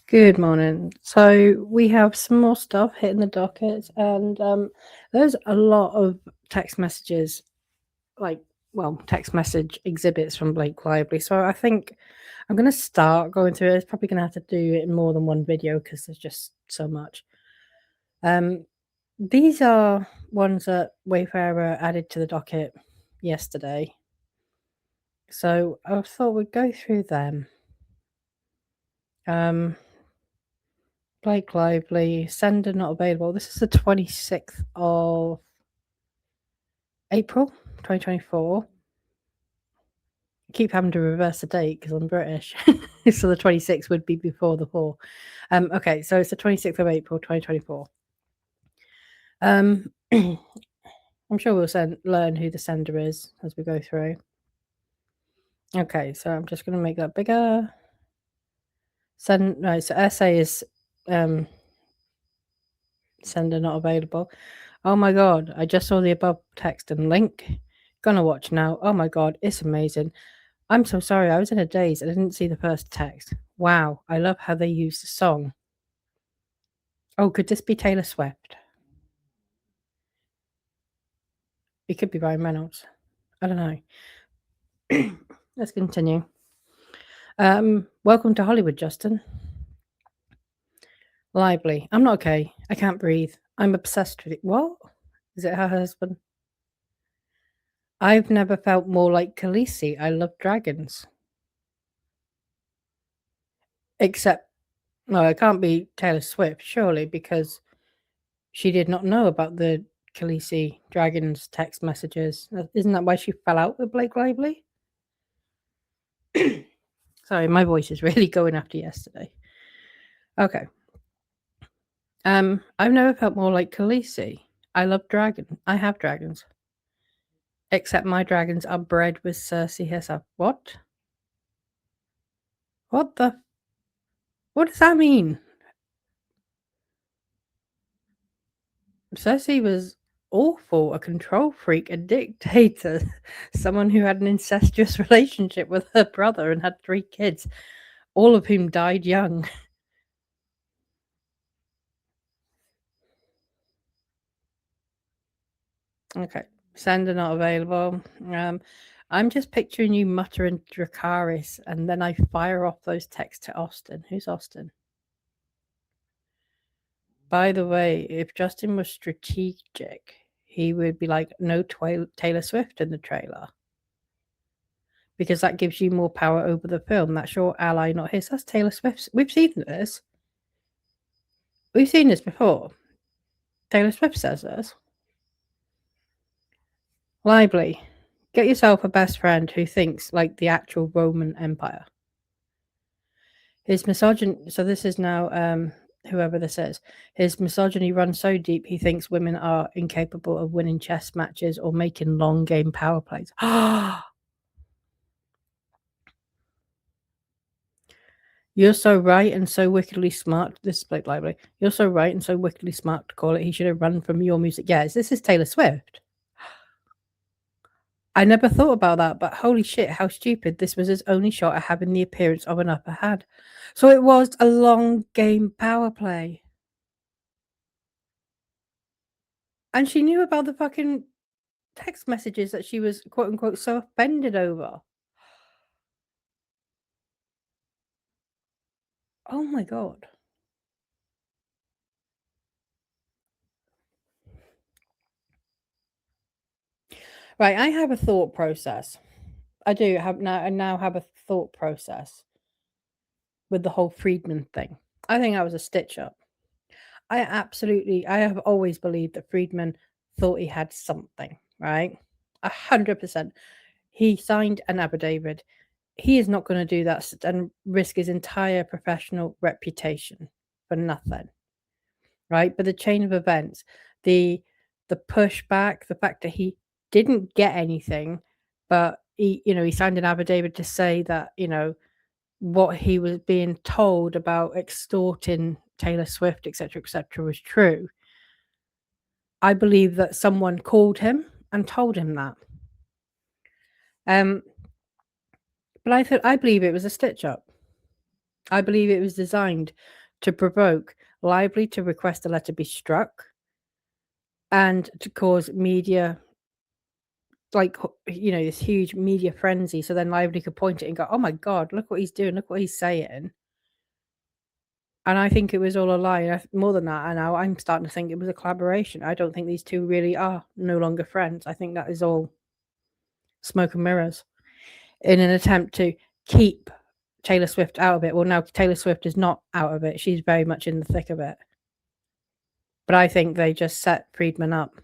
Good morning. So we have some more stuff hitting the docket, and there's a lot of text messages, text message exhibits from Blake Lively. So I think I'm going to start going through it. It's probably going to have to do it in more than one video because there's just so much. These are ones that Wayfarer added to the docket yesterday. So I thought we'd go through them. Blake Lively, sender not available. This is the 26th of April, 2024. I keep having to reverse the date because I'm British. So the 26th would be before the 4. Okay, so it's the 26th of April, 2024. I'm sure we'll learn who the sender is as we go through. Okay, so I'm just going to make that bigger. So SA is sender not available. Oh my god, I just saw the above text and link. Gonna watch now. Oh my god, it's amazing. I'm so sorry, I was in a daze. I didn't see the first text. Wow, I love how they use the song. Oh, could this be Taylor Swift? It could be Ryan Reynolds. I don't know. Let's continue. Welcome to Hollywood, Justin. Lively. I'm not okay. I can't breathe. I'm obsessed with it. What? Is it her husband? I've never felt more like Khaleesi. I love dragons. Except, no, it can't be Taylor Swift, surely, because she did not know about the Khaleesi dragons text messages. Isn't that why she fell out with Blake Lively? Sorry, my voice is really going after yesterday. Okay. I've never felt more like Khaleesi. I love dragons. I have dragons. Except my dragons are bred with Cersei herself. What? What does that mean? Cersei was awful, a control freak, a dictator, someone who had an incestuous relationship with her brother and had 3 kids, all of whom died young. Okay, sender not available. I'm just picturing you muttering Dracarys, and then I fire off those texts to Austin. Who's Austin? By the way, if Justin was strategic, he would be like, no Taylor Swift in the trailer. Because that gives you more power over the film. That's your ally, not his. That's Taylor Swift. We've seen this. We've seen this before. Taylor Swift says this. Lively. Get yourself a best friend who thinks like the actual Roman Empire. His misogyny. So this is now whoever this is. His misogyny runs so deep he thinks women are incapable of winning chess matches or making long game power plays. You're so right and so wickedly smart. This is Blake Lively. You're so right and so wickedly smart to call it. He should have run from your music. Yes, this is Taylor Swift. I never thought about that, but holy shit, how stupid. This was his only shot at having the appearance of an upper hand. So it was a long game power play. And she knew about the fucking text messages that she was, quote unquote, so offended over. Oh my God. Right, I have a thought process. I do have now. I now have a thought process with the whole Friedman thing. I think that was a stitch up. I have always believed that Friedman thought he had something, right? 100%. He signed an affidavit. He is not going to do that and risk his entire professional reputation for nothing, right? But the chain of events, the pushback, the fact that he didn't get anything, but he signed an affidavit to say that, what he was being told about extorting Taylor Swift, etc., was true. I believe that someone called him and told him that. But I believe it was a stitch up. I believe it was designed to provoke Lively to request the letter be struck and to cause media, like, this huge media frenzy. So then Lively could point it and go, oh my God, look what he's doing. Look what he's saying. And I think it was all a lie. And more than that, now I'm starting to think it was a collaboration. I don't think these two really are no longer friends. I think that is all smoke and mirrors in an attempt to keep Taylor Swift out of it. Well, now Taylor Swift is not out of it. She's very much in the thick of it. But I think they just set Friedman up.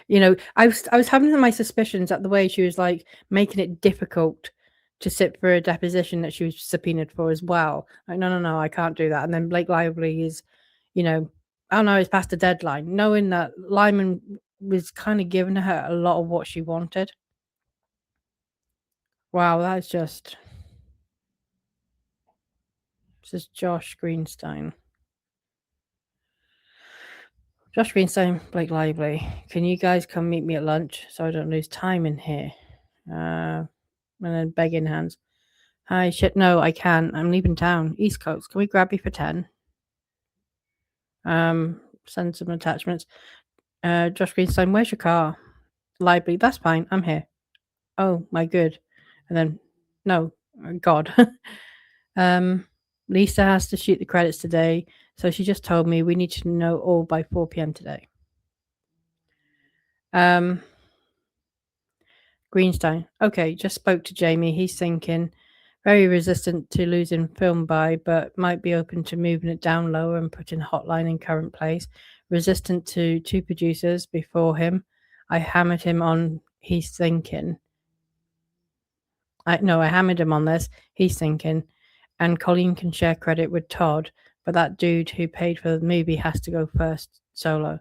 I was having my suspicions at the way she was like making it difficult to sit for a deposition that she was subpoenaed for as well. Like, no, I can't do that. And then Blake Lively is, oh no, it's past the deadline, knowing that Lyman was kind of giving her a lot of what she wanted. Wow, that's just. This is Josh Greenstein. Josh Greenstein, Blake Lively. Can you guys come meet me at lunch so I don't lose time in here? And then begging hands. Hi, shit, no, I can't. I'm leaving town. East Coast. Can we grab you for 10? Send some attachments. Josh Greenstein, where's your car? Lively, that's fine. I'm here. Oh, my good. And then, no, God. Lisa has to shoot the credits today, so she just told me we need to know all by 4 p.m. today. Greenstein, okay, just spoke to Jamie. He's thinking very resistant to losing film by, but might be open to moving it down lower and putting Hotline in current place. Resistant to 2 producers before him. I hammered him on he's thinking. I hammered him on this. He's thinking. And Colleen can share credit with Todd, but that dude who paid for the movie has to go first solo.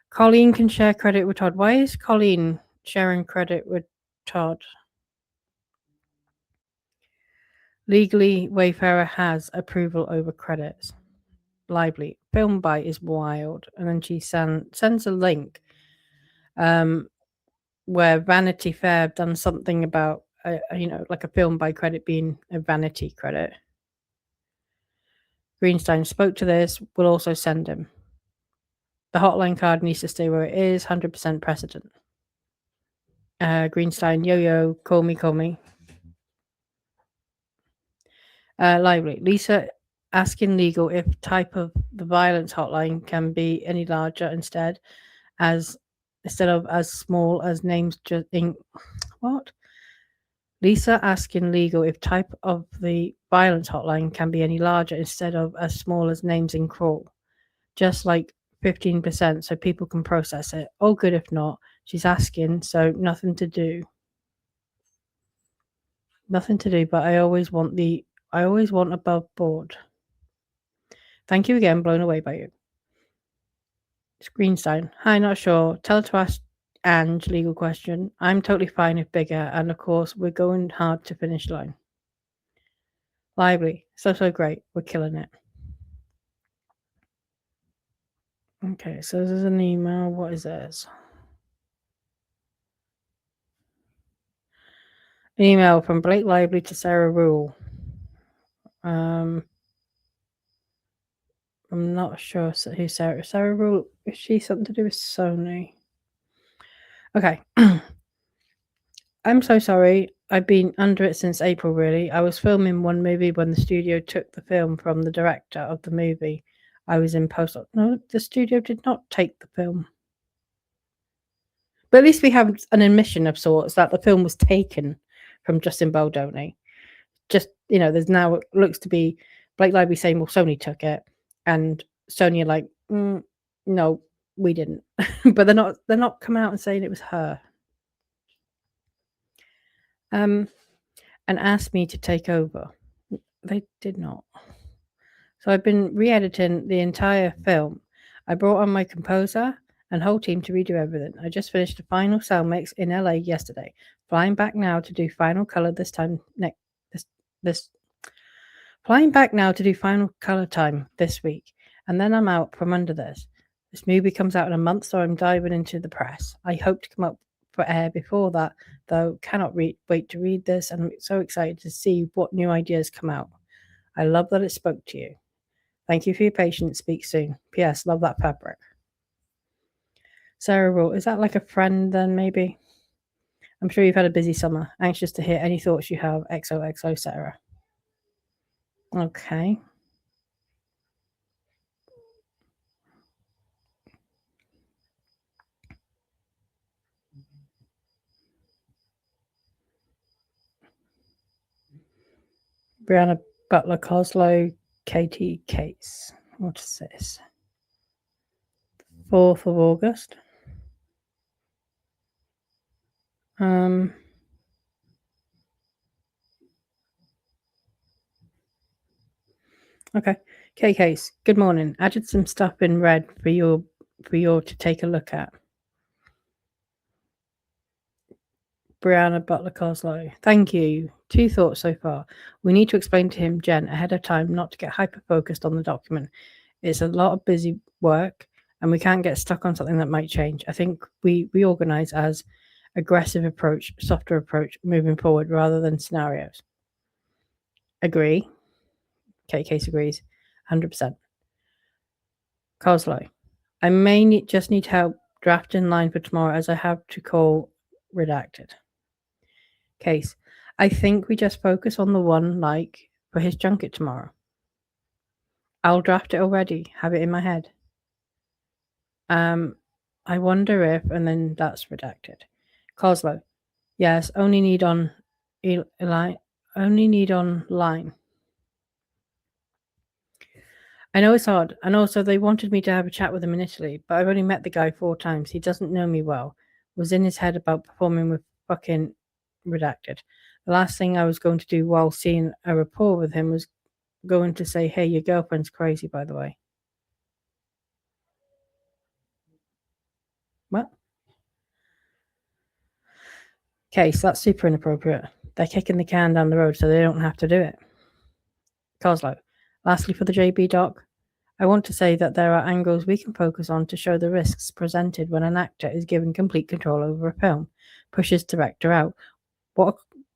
Colleen can share credit with Todd. Why is Colleen sharing credit with Todd? Legally, Wayfarer has approval over credits. Lively. Film Bite is wild. And then she sends a link where Vanity Fair have done something about, like a Film Bite credit being a vanity credit. Greenstein spoke to this. We'll also send him. The hotline card needs to stay where it is. 100% precedent. Greenstein, yo, call me. Lively. Lisa asking legal if type of the violence hotline can be any larger instead of as small as names just in what? Lisa asking legal if type of the violence hotline can be any larger instead of as small as names in crawl. Just like 15% so people can process it. All good if not. She's asking, so nothing to do. Nothing to do, but I always want above board. Thank you again, blown away by you. Greenstein, hi, not sure. Tell her to ask Ange legal question. I'm totally fine if bigger, and of course we're going hard to finish line. Lively, so great. We're killing it. Okay, so this is an email. What is this? An email from Blake Lively to Sarah Rule. I'm not sure who Sarah Rule. Is she something to do with Sony? Okay. I'm so sorry. I've been under it since April, really. I was filming one movie when the studio took the film from the director of the movie. I was in post. No, the studio did not take the film. But at least we have an admission of sorts that the film was taken from Justin Baldoni. Just, there's now looks to be Blake Lively saying, well, Sony took it. And Sony are like, no, we didn't. But they're not coming out and saying it was her. And asked me to take over. They did not. So I've been re-editing the entire film. I brought on my composer and whole team to redo everything. I just finished the final sound mix in LA yesterday. Flying back now to do final color this time Flying back now to do final color time this week. And then I'm out from under this. This movie comes out in a month, so I'm diving into the press. I hope to come up for air before that, though cannot wait to read this, and I'm so excited to see what new ideas come out. I love that it spoke to you. Thank you for your patience. Speak soon. P.S. Love that fabric. Sarah wrote, is that like a friend then, maybe? I'm sure you've had a busy summer. Anxious to hear any thoughts you have. XOXO, Sarah. Okay. Brianna Butler Coslow, Katie Case. What is this? 4th of August. Okay. K Case, good morning. Added some stuff in red for your to take a look at. Brianna Butler Coslow. Thank you. 2 thoughts so far. We need to explain to him, Jen, ahead of time not to get hyper focused on the document. It's a lot of busy work and we can't get stuck on something that might change. I think we reorganize as aggressive approach, softer approach moving forward rather than scenarios. Agree. Kate Case agrees. 100%. Coslow. I may just need help draft in line for tomorrow as I have to call redacted. Case. I think we just focus on the one like for his junket tomorrow. I'll draft it already, have it in my head. I wonder if, and then that's redacted. Coslow. Yes, only need on line. Only need on line. I know it's hard, and also they wanted me to have a chat with him in Italy, but I've only met the guy 4 times. He doesn't know me well. Was in his head about performing with fucking redacted. The last thing I was going to do while seeing a rapport with him was going to say, hey, your girlfriend's crazy, by the way. What? Okay, so that's super inappropriate. They're kicking the can down the road so they don't have to do it. Coslow. Lastly, for the JB doc, I want to say that there are angles we can focus on to show the risks presented when an actor is given complete control over a film, pushes director out.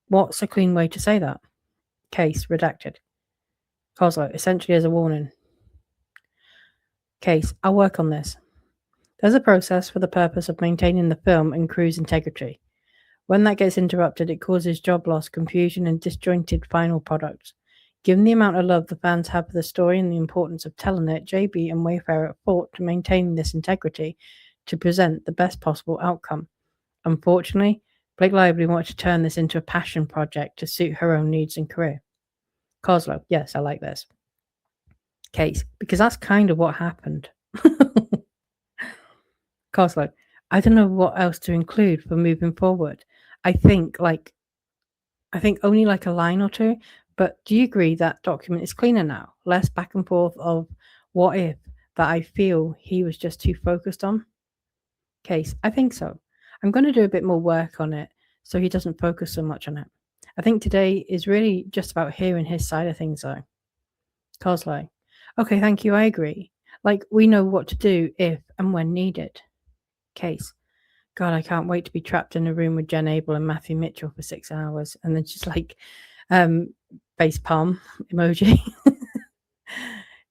What's a clean way to say that? Case redacted. Coslow, essentially as a warning. Case, I'll work on this. There's a process for the purpose of maintaining the film and crew's integrity. When that gets interrupted, it causes job loss, confusion, and disjointed final products. Given the amount of love the fans have for the story and the importance of telling it, JB and Wayfarer fought to maintain this integrity to present the best possible outcome. Unfortunately, Blake Lively wanted to turn this into a passion project to suit her own needs and career. Coslow, yes, I like this. Case, because that's kind of what happened. Coslow, I don't know what else to include for moving forward. I think only like a line or two, but do you agree that document is cleaner now? Less back and forth of what if that I feel he was just too focused on? Case, I think so. I'm going to do a bit more work on it so he doesn't focus so much on it. I think today is really just about hearing his side of things though. Coslow, okay, thank you, I agree. Like, we know what to do if and when needed. Case, God, I can't wait to be trapped in a room with Jen Abel and Matthew Mitchell for 6 hours. And then just like, face palm emoji.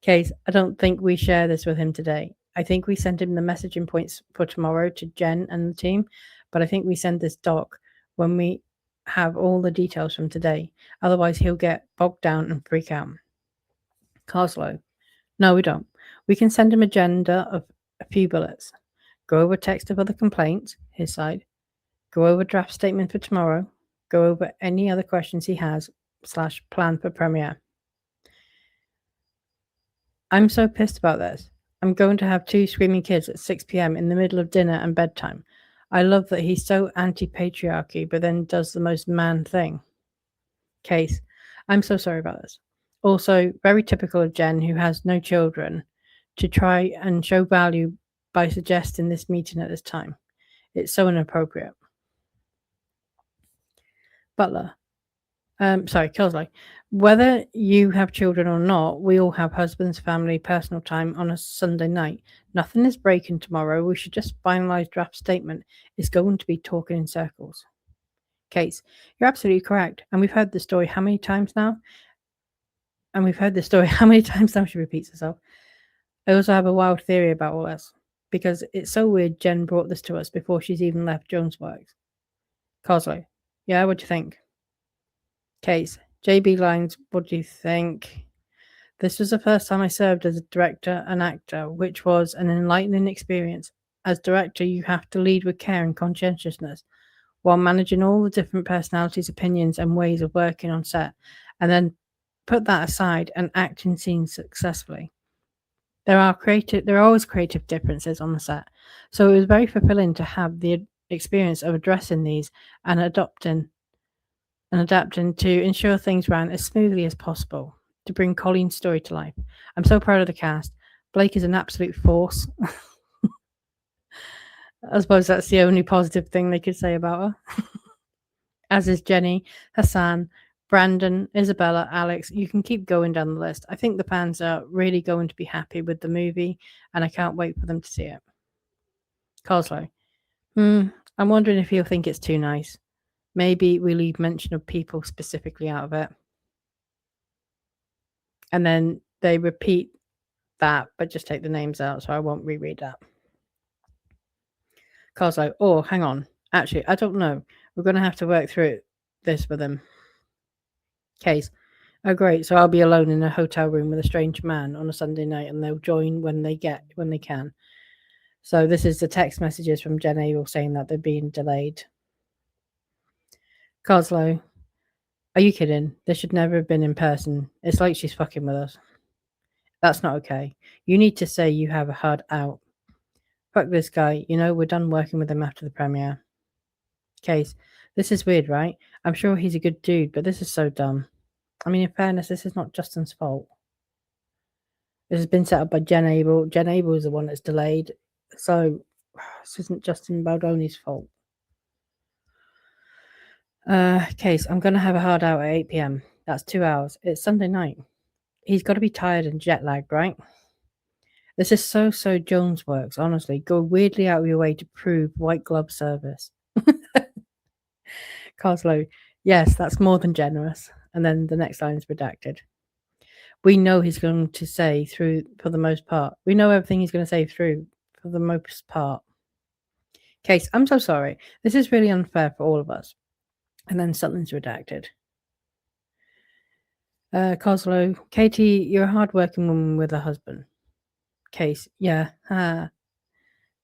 Case, I don't think we share this with him today. I think we send him the messaging points for tomorrow to Jen and the team, but I think we send this doc when we have all the details from today. Otherwise, he'll get bogged down and freak out. Coslow, no, we don't. We can send him agenda of a few bullets. Go over text of other complaints, his side. Go over draft statement for tomorrow. Go over any other questions he has / plan for premiere. I'm so pissed about this. I'm going to have 2 screaming kids at 6 p.m. in the middle of dinner and bedtime. I love that he's so anti-patriarchy, but then does the most man thing. Case, I'm so sorry about this. Also, very typical of Jen, who has no children, to try and show value by suggesting this meeting at this time. It's so inappropriate. Butler. Coslow. Whether you have children or not, we all have husbands, family, personal time on a Sunday night. Nothing is breaking tomorrow. We should just finalize draft statement. It's going to be talking in circles. Case, you're absolutely correct. And we've heard the story how many times now? and we've heard this story how many times now she repeats herself. I also have a wild theory about all this because it's so weird Jen brought this to us before she's even left Jonesworks. Cosley, yeah, what do you think? Case, JB Lines, what do you think? This was the first time I served as a director and actor, which was an enlightening experience. As director, you have to lead with care and conscientiousness while managing all the different personalities, opinions, and ways of working on set, and then put that aside and act in scenes successfully. There are always creative differences on the set, so it was very fulfilling to have the experience of addressing these and adapting to ensure things ran as smoothly as possible to bring Colleen's story to life. I'm so proud of the cast. Blake is an absolute force. I suppose that's the only positive thing they could say about her. As is Jenny, Hassan, Brandon, Isabella, Alex. You can keep going down the list. I think the fans are really going to be happy with the movie, and I can't wait for them to see it. Coslow. I'm wondering if he'll think it's too nice. Maybe we leave mention of people specifically out of it. And then they repeat that, but just take the names out, so I won't reread that. Coslow. Oh, hang on. Actually, I don't know. We're going to have to work through this with him. Case. Oh, great. So I'll be alone in a hotel room with a strange man on a Sunday night, and they'll join when they can. So this is the text messages from Jen Abel saying that they're being delayed. Coslow. Are you kidding? This should never have been in person. It's like she's fucking with us. That's not okay. You need to say you have a hard out. Fuck this guy. You know, we're done working with him after the premiere. Case. This is weird, right? I'm sure he's a good dude, but this is so dumb. I mean, in fairness, this is not Justin's fault. This has been set up by Jen Abel. Jen Abel is the one that's delayed. So, this isn't Justin Baldoni's fault. Case, I'm going to have a hard out at 8 p.m. That's 2 hours. It's Sunday night. He's got to be tired and jet lagged, right? This is so Jonesworks, honestly. Go weirdly out of your way to prove white glove service. Coslow, yes, that's more than generous. And then the next line is redacted. We know he's going to say through for the most part. We know everything he's going to say through for the most part. Case, I'm so sorry. This is really unfair for all of us. And then something's redacted. Coslow, Katie, you're a hard-working woman with a husband. Case, yeah.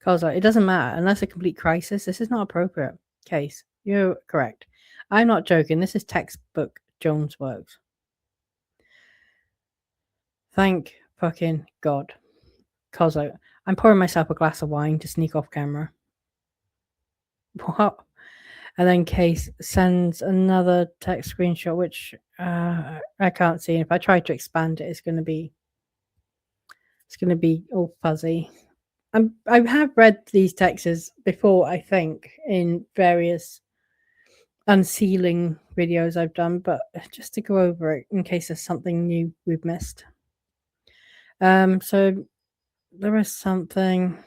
Coslow, it doesn't matter. Unless a complete crisis, this is not appropriate. Case, you're correct. I'm not joking. This is textbook Jonesworks. Thank fucking God. Coslow, I'm pouring myself a glass of wine to sneak off camera. What? And then Case sends another text screenshot, which I can't see. If I try to expand it, it's going to be all fuzzy. I have read these texts before, I think, in various unsealing videos I've done, but just to go over it in case there's something new we've missed. So there is something.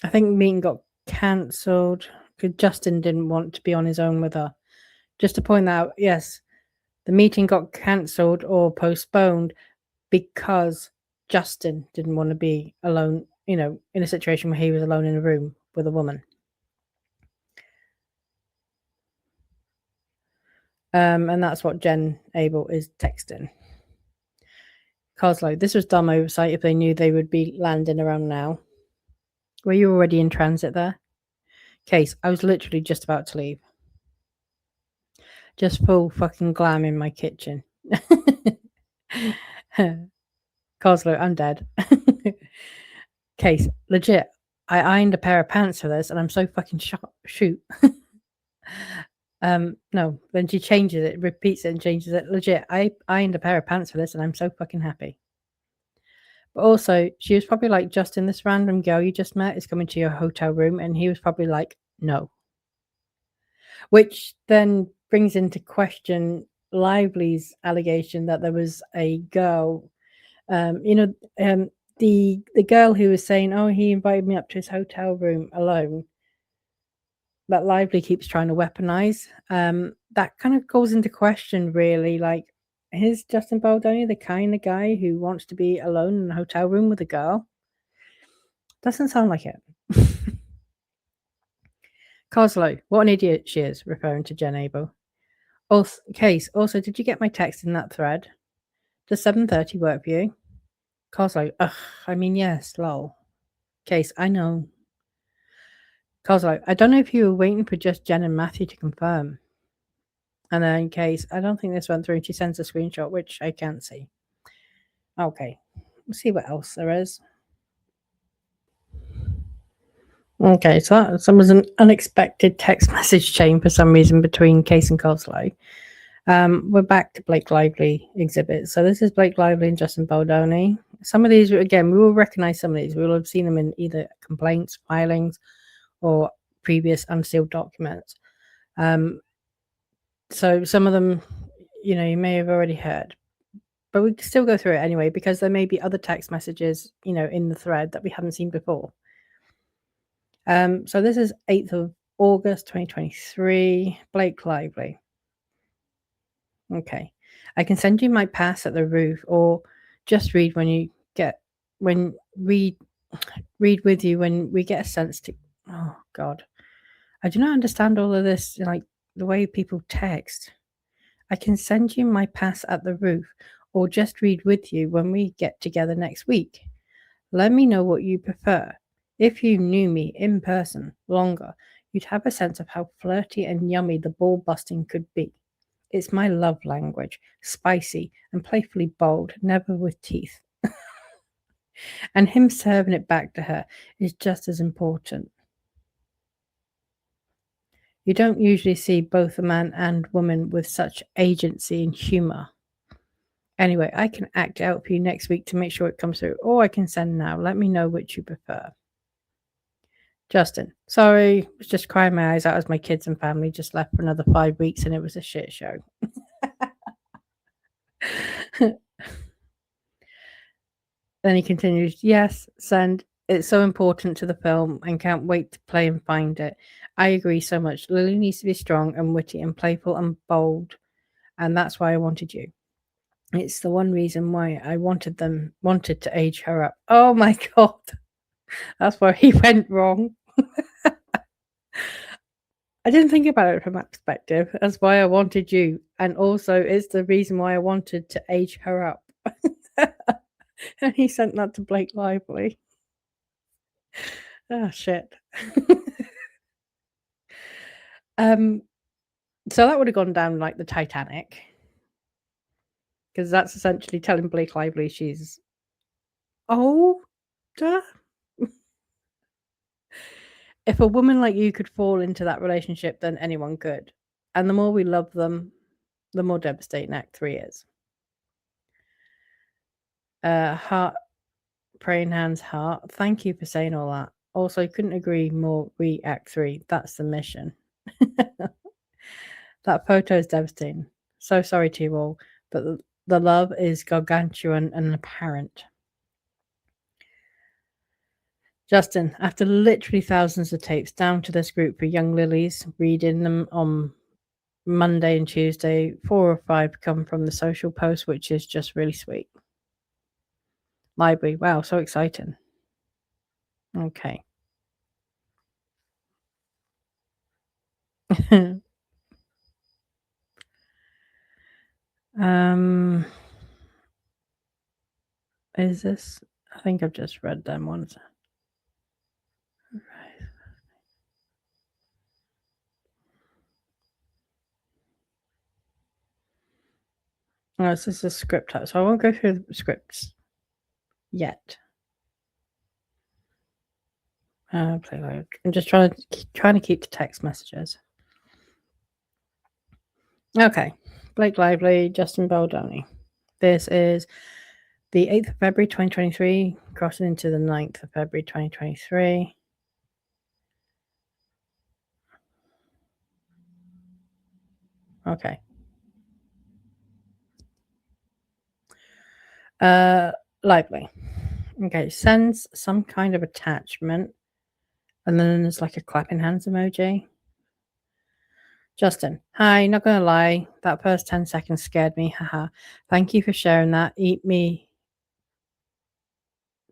I think meeting got cancelled because Justin didn't want to be on his own with her. Just to point out, yes, the meeting got cancelled or postponed because Justin didn't want to be alone, in a situation where he was alone in a room with a woman. And that's what Jen Abel is texting. Coslow, this was dumb oversight if they knew they would be landing around now. Were you already in transit there? Case, I was literally just about to leave. Just full fucking glam in my kitchen. Coslow, I'm dead. Case, legit. I ironed a pair of pants for this and I'm so fucking shoot. No, then she changes it, repeats it and changes it. Legit, I ironed a pair of pants for this and I'm so fucking happy. But also, she was probably like, Justin, this random girl you just met is coming to your hotel room. And he was probably like, no. Which then brings into question Lively's allegation that there was a girl, the girl who was saying, oh, he invited me up to his hotel room alone, that Lively keeps trying to weaponize. that kind of goes into question, really. Like, is Justin Baldoni the kind of guy who wants to be alone in a hotel room with a girl? Doesn't sound like it. Coslow, what an idiot she is, referring to Jen Abel. Also, did you get my text in that thread? Does 7:30 work for you? Coslow, ugh, I mean, yes, lol. Case, I know. Coslow, I don't know if you were waiting for just Jen and Matthew to confirm. And then Case, I don't think this went through, and she sends a screenshot, which I can't see. Okay, let's see what else there is. Okay, so that was an unexpected text message chain for some reason between Case and Coslow. We're back to Blake Lively exhibits. So this is Blake Lively and Justin Baldoni. Some of these, again, we will recognize some of these. We will have seen them in either complaints, filings, or previous unsealed documents. So some of them, you may have already heard, but we can still go through it anyway, because there may be other text messages, in the thread that we haven't seen before. So this is 8th of August, 2023, Blake Lively. Okay. I can send you my pass at the roof, or just read with you when we get a sense to. Oh God, I do not understand all of this, like the way people text. I can send you my pass at the roof, or just read with you when we get together next week. Let me know what you prefer. If you knew me in person longer, you'd have a sense of how flirty and yummy the ball busting could be. It's my love language, spicy and playfully bold, never with teeth. And him serving it back to her is just as important. You don't usually see both a man and woman with such agency and humor. Anyway, I can act out for you next week to make sure it comes through, or I can send now. Let me know which you prefer. Justin, sorry, I was just crying my eyes out as my kids and family just left for another 5 weeks and it was a shit show. Then he continues, yes, send. It's so important to the film and can't wait to play and find it. I agree so much. Lily needs to be strong and witty and playful and bold. And that's why I wanted you. It's the one reason why I wanted to age her up. Oh my God. That's where he went wrong. I didn't think about it from that perspective. That's why I wanted you. And also, it's the reason why I wanted to age her up. And he sent that to Blake Lively. Oh, shit. So that would have gone down like the Titanic. Because that's essentially telling Blake Lively she's older. If a woman like you could fall into that relationship, then anyone could. And the more we love them, the more devastating Act 3 is. Heart, praying hands, heart. Thank you for saying all that. Also, couldn't agree more. Act 3. That's the mission. That photo is devastating. So sorry to you all, but the love is gargantuan and apparent. Justin, after literally thousands of tapes down to this group for young lilies, reading them on Monday and Tuesday, 4 or 5 come from the social post, which is just really sweet. Library, wow, so exciting. Okay. Is this? I think I've just read them ones. Oh, this is a script, so I won't go through the scripts yet. I'm just trying to keep the text messages. Okay, Blake Lively, Justin Baldoni. This is the 8th of February 2023, crossing into the 9th of February 2023. Okay. Lively. Okay, sends some kind of attachment, and then there's like a clapping hands emoji. Justin, hi, not gonna lie, that first 10 seconds scared me, haha. Thank you for sharing that. Eat me,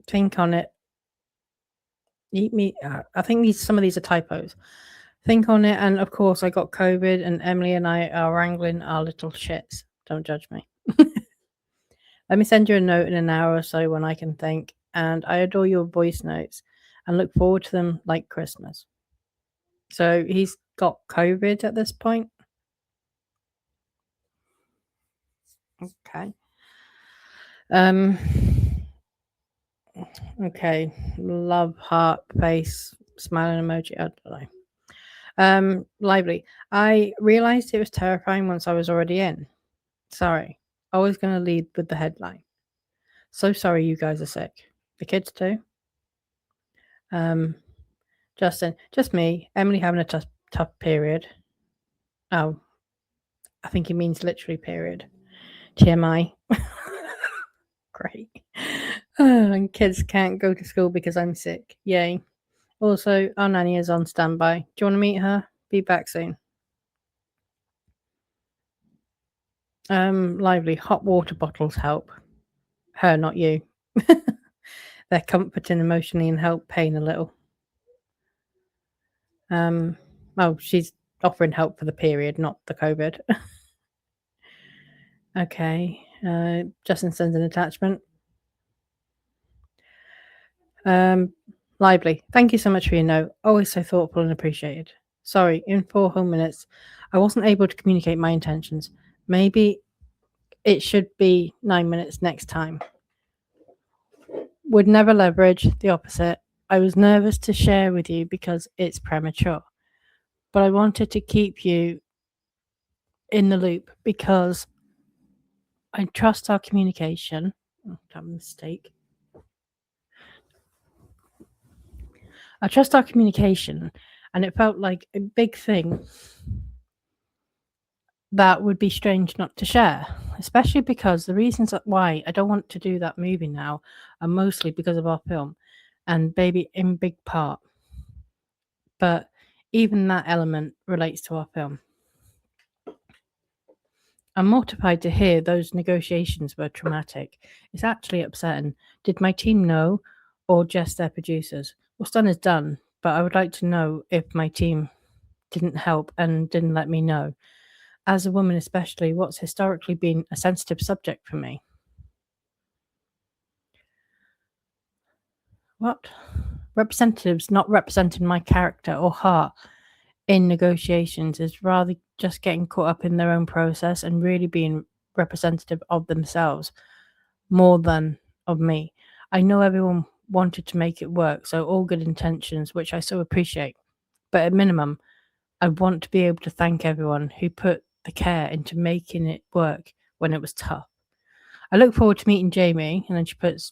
think on it. Eat me. I think some of these are typos. Think on it, and of course, I got COVID, and Emily and I are wrangling our little shits. Don't judge me. Let me send you a note in an hour or so when I can think, and I adore your voice notes and look forward to them like Christmas. So he's got COVID at this point. Okay. Okay. Love, heart, face, smiling emoji. I don't know. Lively. I realized it was terrifying once I was already in. Sorry. Always going to lead with the headline. So sorry you guys are sick. The kids too. Justin, just me. Emily having a tough period. Oh, I think he means literally period. TMI. Great. And kids can't go to school because I'm sick. Yay. Also, our nanny is on standby. Do you want to meet her? Be back soon. Lively. Hot water bottles help. Her, not you. They're comforting emotionally and help pain a little. Oh, she's offering help for the period, not the COVID. Okay. Justin sends an attachment. Lively. Thank you so much for your note. Always so thoughtful and appreciated. Sorry, in 4 whole minutes, I wasn't able to communicate my intentions. Maybe it should be 9 minutes next time. Would never leverage, the opposite. I was nervous to share with you because it's premature. But I wanted to keep you in the loop because I trust our communication. Oh, that mistake. I trust our communication, and it felt like a big thing that would be strange not to share, especially because the reasons why I don't want to do that movie now are mostly because of our film and baby in big part. But even that element relates to our film. I'm mortified to hear those negotiations were traumatic. It's actually upsetting. Did my team know or just their producers? What's done is done, but I would like to know if my team didn't help and didn't let me know. As a woman, especially, what's historically been a sensitive subject for me. What? Representatives not representing my character or heart in negotiations is rather just getting caught up in their own process and really being representative of themselves more than of me. I know everyone wanted to make it work, so all good intentions, which I so appreciate. But at minimum, I want to be able to thank everyone who put the care into making it work when it was tough. I look forward to meeting Jamie, and then she puts,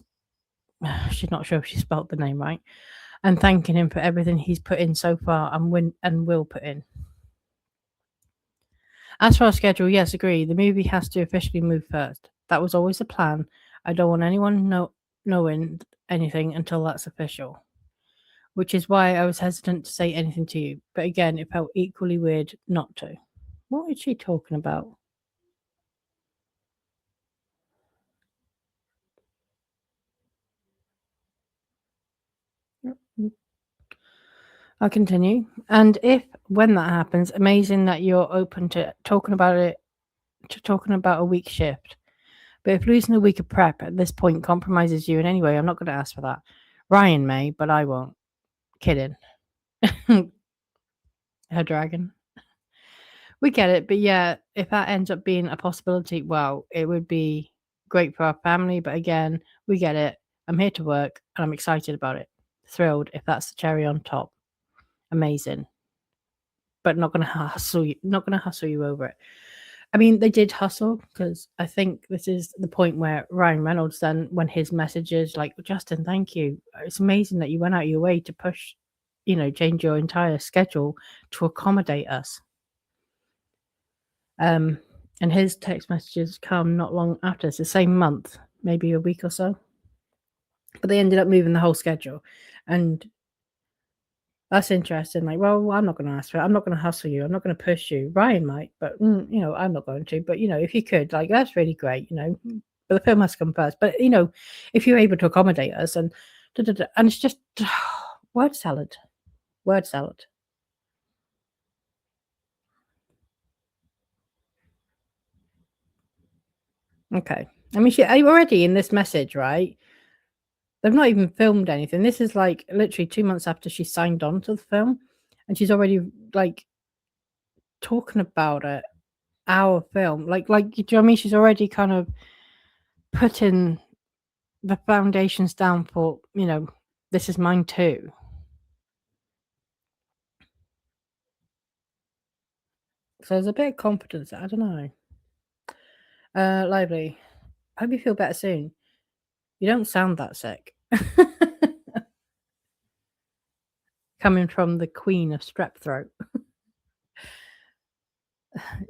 she's not sure if she spelt the name right, and thanking him for everything he's put in so far and will put in. As for our schedule, yes, agree. The movie has to officially move first. That was always the plan. I don't want anyone knowing anything until that's official. Which is why I was hesitant to say anything to you. But again, it felt equally weird not to. What is she talking about? I'll continue. And if when that happens, amazing that you're open to talking about a week shift. But if losing a week of prep at this point compromises you in any way, I'm not going to ask for that. Ryan may, but I won't. Kidding. Her dragon. We get it, but yeah, if that ends up being a possibility, well, it would be great for our family. But again, we get it. I'm here to work and I'm excited about it. Thrilled if that's the cherry on top. Amazing. But not gonna hustle you over it. I mean, they did hustle because I think this is the point where Ryan Reynolds then, when his messages like, Justin, thank you. It's amazing that you went out of your way to push, change your entire schedule to accommodate us. And his text messages come not long after. It's the same month, maybe a week or so. But they ended up moving the whole schedule. And That's interesting. Like, well, I'm not going to ask for it. I'm not going to hustle you. I'm not going to push you. Ryan might, but I'm not going to. But if you could, like, that's really great. But the film has to come first. But if you're able to accommodate us and and it's just word salad, word salad. Okay. I mean, she already in this message, right? They've not even filmed anything. This is like literally 2 months after she signed on to the film, and she's already like talking about it. Our film, like, do you know what I mean? She's already kind of putting the foundations down for this is mine too. So there's a bit of confidence. I don't know. Lively. Hope you feel better soon. You don't sound that sick. Coming from the queen of strep throat.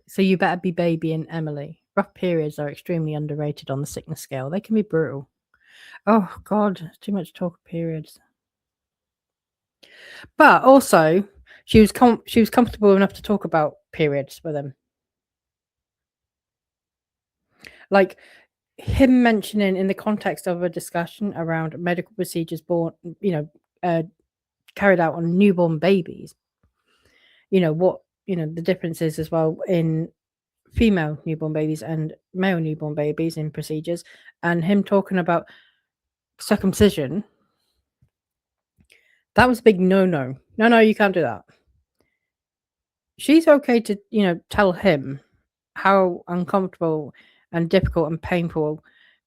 So you better be babying Emily. Rough periods are extremely underrated on the sickness scale. They can be brutal. Oh God, too much talk of periods. But also, she was comfortable enough to talk about periods with him. Like him mentioning in the context of a discussion around medical procedures carried out on newborn babies. What the difference is as well in female newborn babies and male newborn babies in procedures, and him talking about circumcision. That was a big no. No, you can't do that. She's okay to tell him how uncomfortable and difficult and painful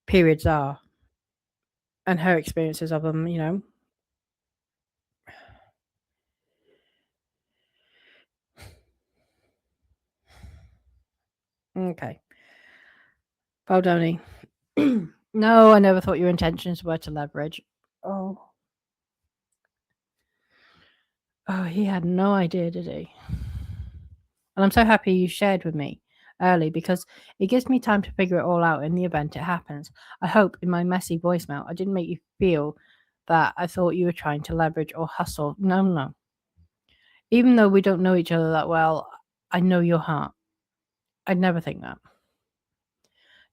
periods are and her experiences of them. Okay. Baldoni. No, I never thought your intentions were to leverage. Oh. Oh, he had no idea, did he? And I'm so happy you shared with me early because it gives me time to figure it all out in the event it happens. I hope in my messy voicemail I didn't make you feel that I thought you were trying to leverage or hustle. No. Even though we don't know each other that well, I know your heart. I'd never think that.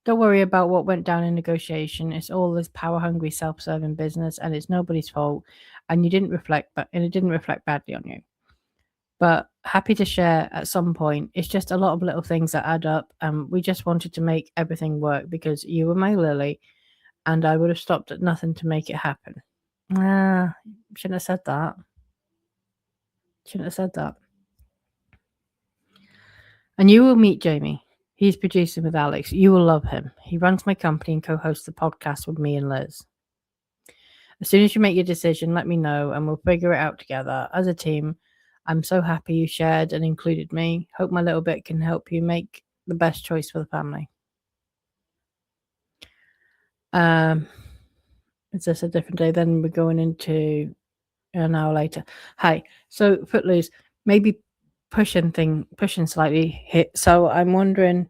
Don't worry about what went down in negotiation. It's all this power-hungry, self-serving business, and it's nobody's fault. And it didn't reflect badly on you. But happy to share at some point. It's just a lot of little things that add up, and we just wanted to make everything work because you were my Lily, and I would have stopped at nothing to make it happen. Shouldn't have said that. And you will meet Jamie. He's producing with Alex. You will love him. He runs my company and co-hosts the podcast with me and Liz. As soon as you make your decision, let me know and we'll figure it out together as a team. I'm so happy you shared and included me. Hope my little bit can help you make the best choice for the family. Is this a different day? Then we're going into an hour later. Hi. So Footloose, maybe pushing slightly hit. So I'm wondering.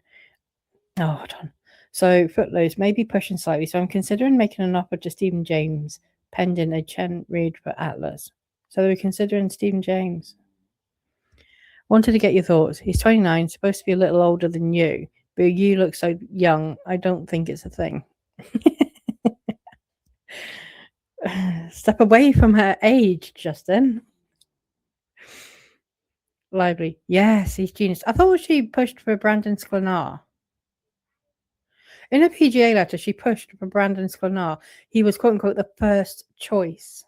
Oh, hold on. So Footloose, maybe pushing slightly. So I'm considering making an offer to Stephen James, pending a Chen read for Atlas. So we're considering Stephen James. Wanted to get your thoughts. He's 29, supposed to be a little older than you, but you look so young. I don't think it's a thing. Step away from her age, Justin. Lively. Yes, he's genius. I thought she pushed for Brandon Sklenar. In a PGA letter, she pushed for Brandon Sklenar. He was quote unquote the first choice.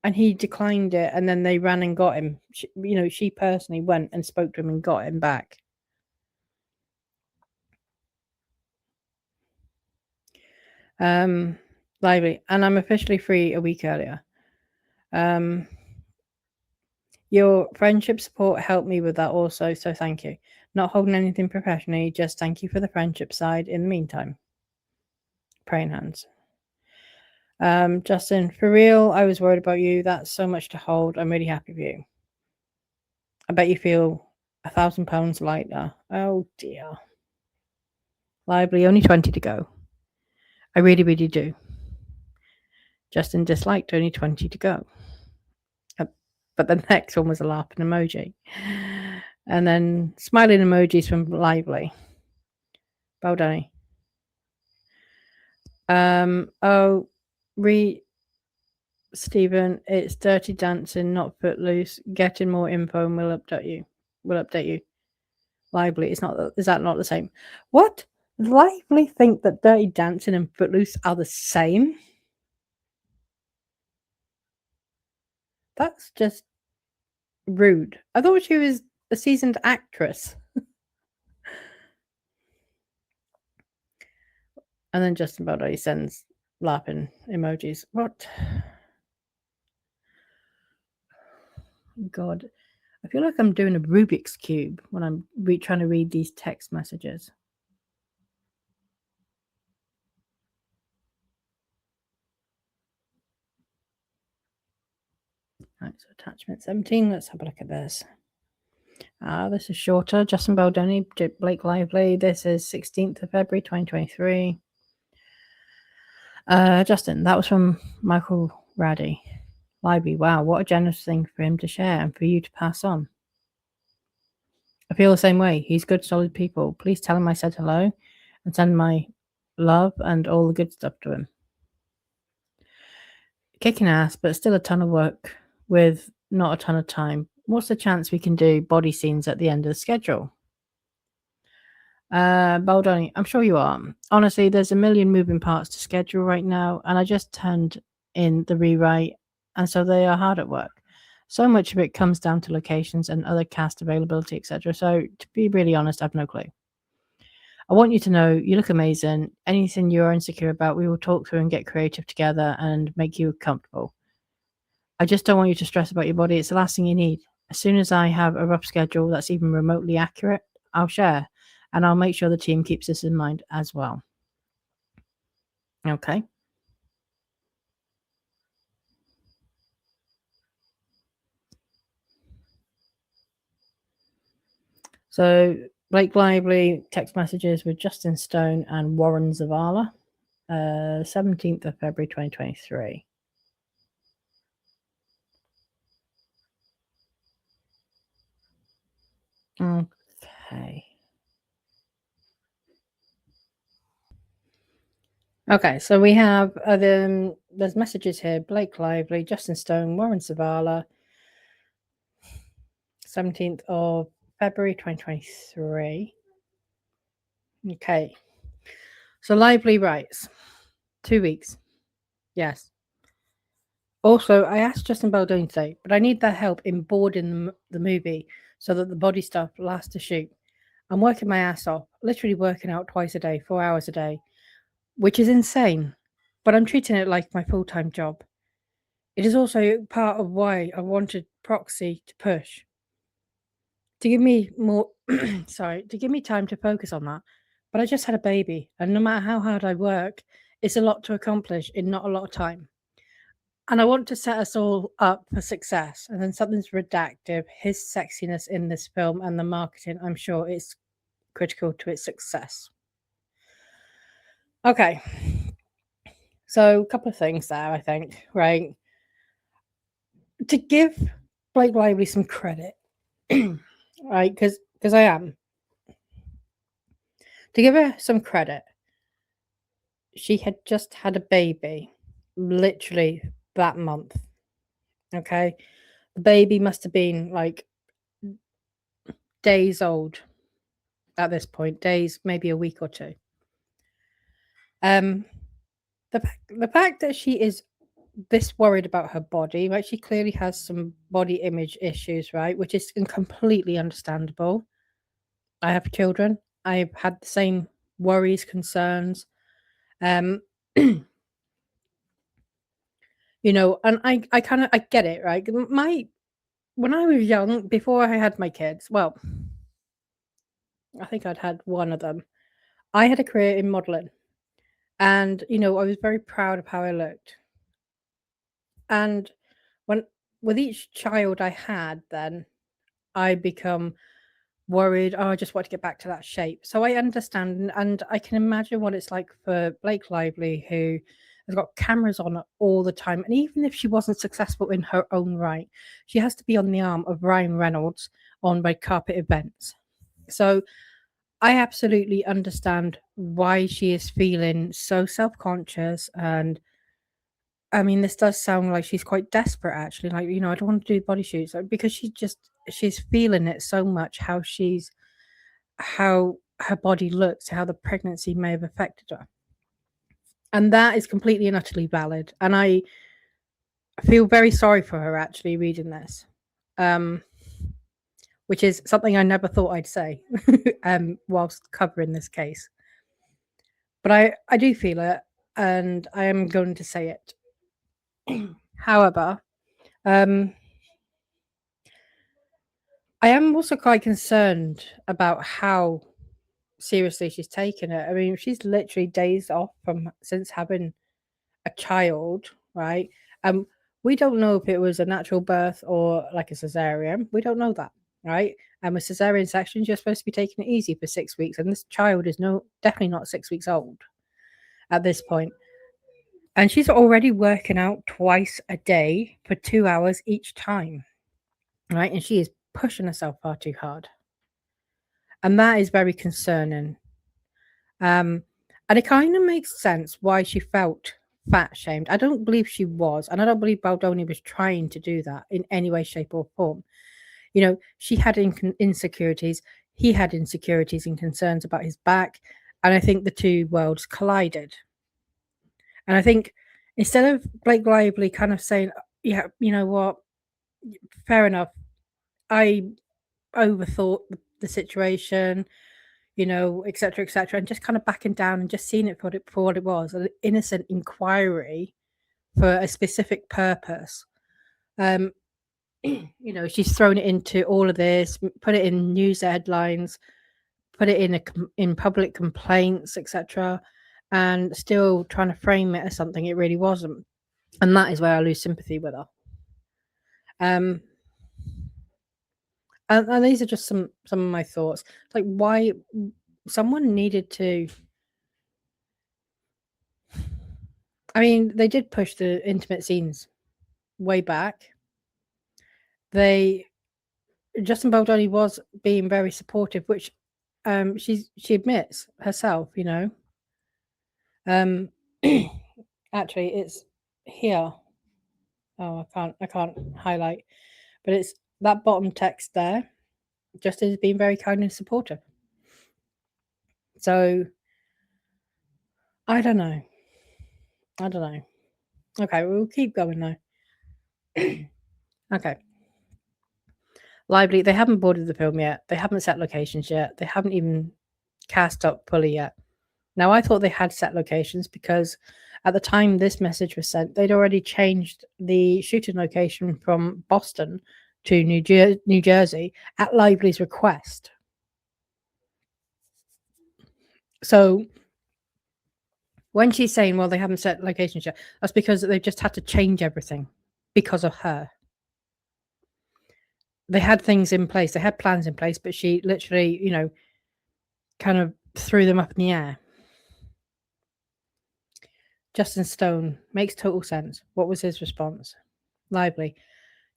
And he declined it, and then they ran and got him. She personally went and spoke to him and got him back. Lively. And I'm officially free a week earlier. Your friendship support helped me with that also, so thank you. Not holding anything professionally, just thank you for the friendship side in the meantime. Praying hands. Justin, for real, I was worried about you. That's so much to hold. I'm really happy for you. I bet you feel 1,000 pounds lighter. Oh dear. Lively, only 20 to go. I really, really do. Justin disliked, only 20 to go. but the next one was a laughing emoji. And then smiling emojis from Lively. Well done. Oh, Stephen, it's Dirty Dancing, not Footloose. Getting more info and we'll update you. Lively, is that not the same? What? Lively think that Dirty Dancing and Footloose are the same? That's just rude. I thought she was a seasoned actress. And then Justin Baldoni sends laughing emojis. What? God. I feel like I'm doing a Rubik's Cube when I'm trying to read these text messages. Right, so attachment 17. Let's have a look at this. This is shorter. Justin Baldoni, Blake Lively. This is 16th of February, 2023. Justin, that was from Michael Raddy. Lively, wow, what a generous thing for him to share and for you to pass on. I feel the same way. He's good, solid people. Please tell him I said hello and send my love and all the good stuff to him. Kicking ass, but still a ton of work with not a ton of time. What's the chance we can do body scenes at the end of the schedule? Baldoni, I'm sure you are. Honestly, there's a million moving parts to schedule right now, and I just turned in the rewrite, and so they are hard at work. So much of it comes down to locations and other cast availability, etc. So, to be really honest, I've no clue. I want you to know you look amazing. Anything you're insecure about, we will talk through and get creative together and make you comfortable. I just don't want you to stress about your body. It's the last thing you need. As soon as I have a rough schedule that's even remotely accurate, I'll share. And I'll make sure the team keeps this in mind as well. Okay. So Blake Lively text messages with Justin Stone and Warren Zavala, 17th of February 2023. Okay. Okay, so we have there's messages here. Blake Lively, Justin Stone, Warren Zavala, 17th of February 2023. Okay. So Lively writes 2 weeks. Yes. Also, I asked Justin Baldoni today, but I need their help in boarding the movie so that the body stuff lasts to shoot. I'm working my ass off, literally working out twice a day, 4 hours a day, which is insane, but I'm treating it like my full-time job. It is also part of why I wanted Proxy to push. To give me more, to give me time to focus on that. But I just had a baby, and no matter how hard I work, it's a lot to accomplish in not a lot of time. And I want to set us all up for success. And then something's redacted. His sexiness in this film and the marketing, I'm sure, is critical to its success. Okay. So, a couple of things there, I think, right? To give Blake Lively some credit, right? Because I am. To give her some credit, she had just had a baby literally that month. Okay. The baby must have been like days old at this point, days, maybe a week or two. The fact that she is this worried about her body, right? She clearly has some body image issues, right? Which is completely understandable. I have children. I've had the same worries, concerns. You know, and I kind of I get it, right? When I was young, before I had my kids, well, I think I'd had one of them. I had a career in modeling, and you know, I was very proud of how I looked. And when with each child I had, then I become worried. Oh, I just want to get back to that shape. So I understand, and I can imagine what it's like for Blake Lively, who has got cameras on her all the time. And even if she wasn't successful in her own right, she has to be on the arm of Ryan Reynolds on red carpet events. So I absolutely understand why she is feeling so self-conscious. And I mean, this does sound like she's quite desperate, actually. Like, I don't want to do body shoots because she's feeling it so much, how her body looks, how the pregnancy may have affected her. And that is completely and utterly valid. And I feel very sorry for her, actually, reading this. Which is something I never thought I'd say whilst covering this case. But I do feel it, and I am going to say it. However, I am also quite concerned about how seriously she's taken it. I mean, she's literally days off since having a child, right? We don't know if it was a natural birth or like a cesarean. We don't know that, right? With cesarean sections, you're supposed to be taking it easy for 6 weeks, and this child is definitely not 6 weeks old at this point. And she's already working out twice a day for 2 hours each time, right? And she is pushing herself far too hard. And that is very concerning. And it kind of makes sense why she felt fat shamed. I don't believe she was, and I don't believe Baldoni was trying to do that in any way, shape, or form. She had insecurities. He had insecurities and concerns about his back. And I think the two worlds collided. And I think instead of Blake Lively kind of saying, yeah, you know what, fair enough, I overthought the situation, etc., and just kind of backing down and just seeing it for what it was, an innocent inquiry for a specific purpose. She's thrown it into all of this, put it in news headlines, put it in public complaints, etc., and still trying to frame it as something it really wasn't. And that is where I lose sympathy with her. And these are just some of my thoughts. Like, why someone needed to. I mean, they did push the intimate scenes way back. Justin Baldoni was being very supportive, which she admits herself. Actually, it's here. Oh, I can't highlight, but it's that bottom text there. Justin has been very kind and supportive. So I don't know. Okay, we'll keep going though. Okay. Lively, they haven't boarded the film yet. They haven't set locations yet. They haven't even cast up fully yet. Now, I thought they had set locations because at the time this message was sent, they'd already changed the shooting location from Boston to New Jersey at Lively's request. So when she's saying, well, they haven't set locations yet, that's because they've just had to change everything because of her. They had things in place. They had plans in place, but she literally, kind of threw them up in the air. Justin Stone, makes total sense. What was his response? Lively.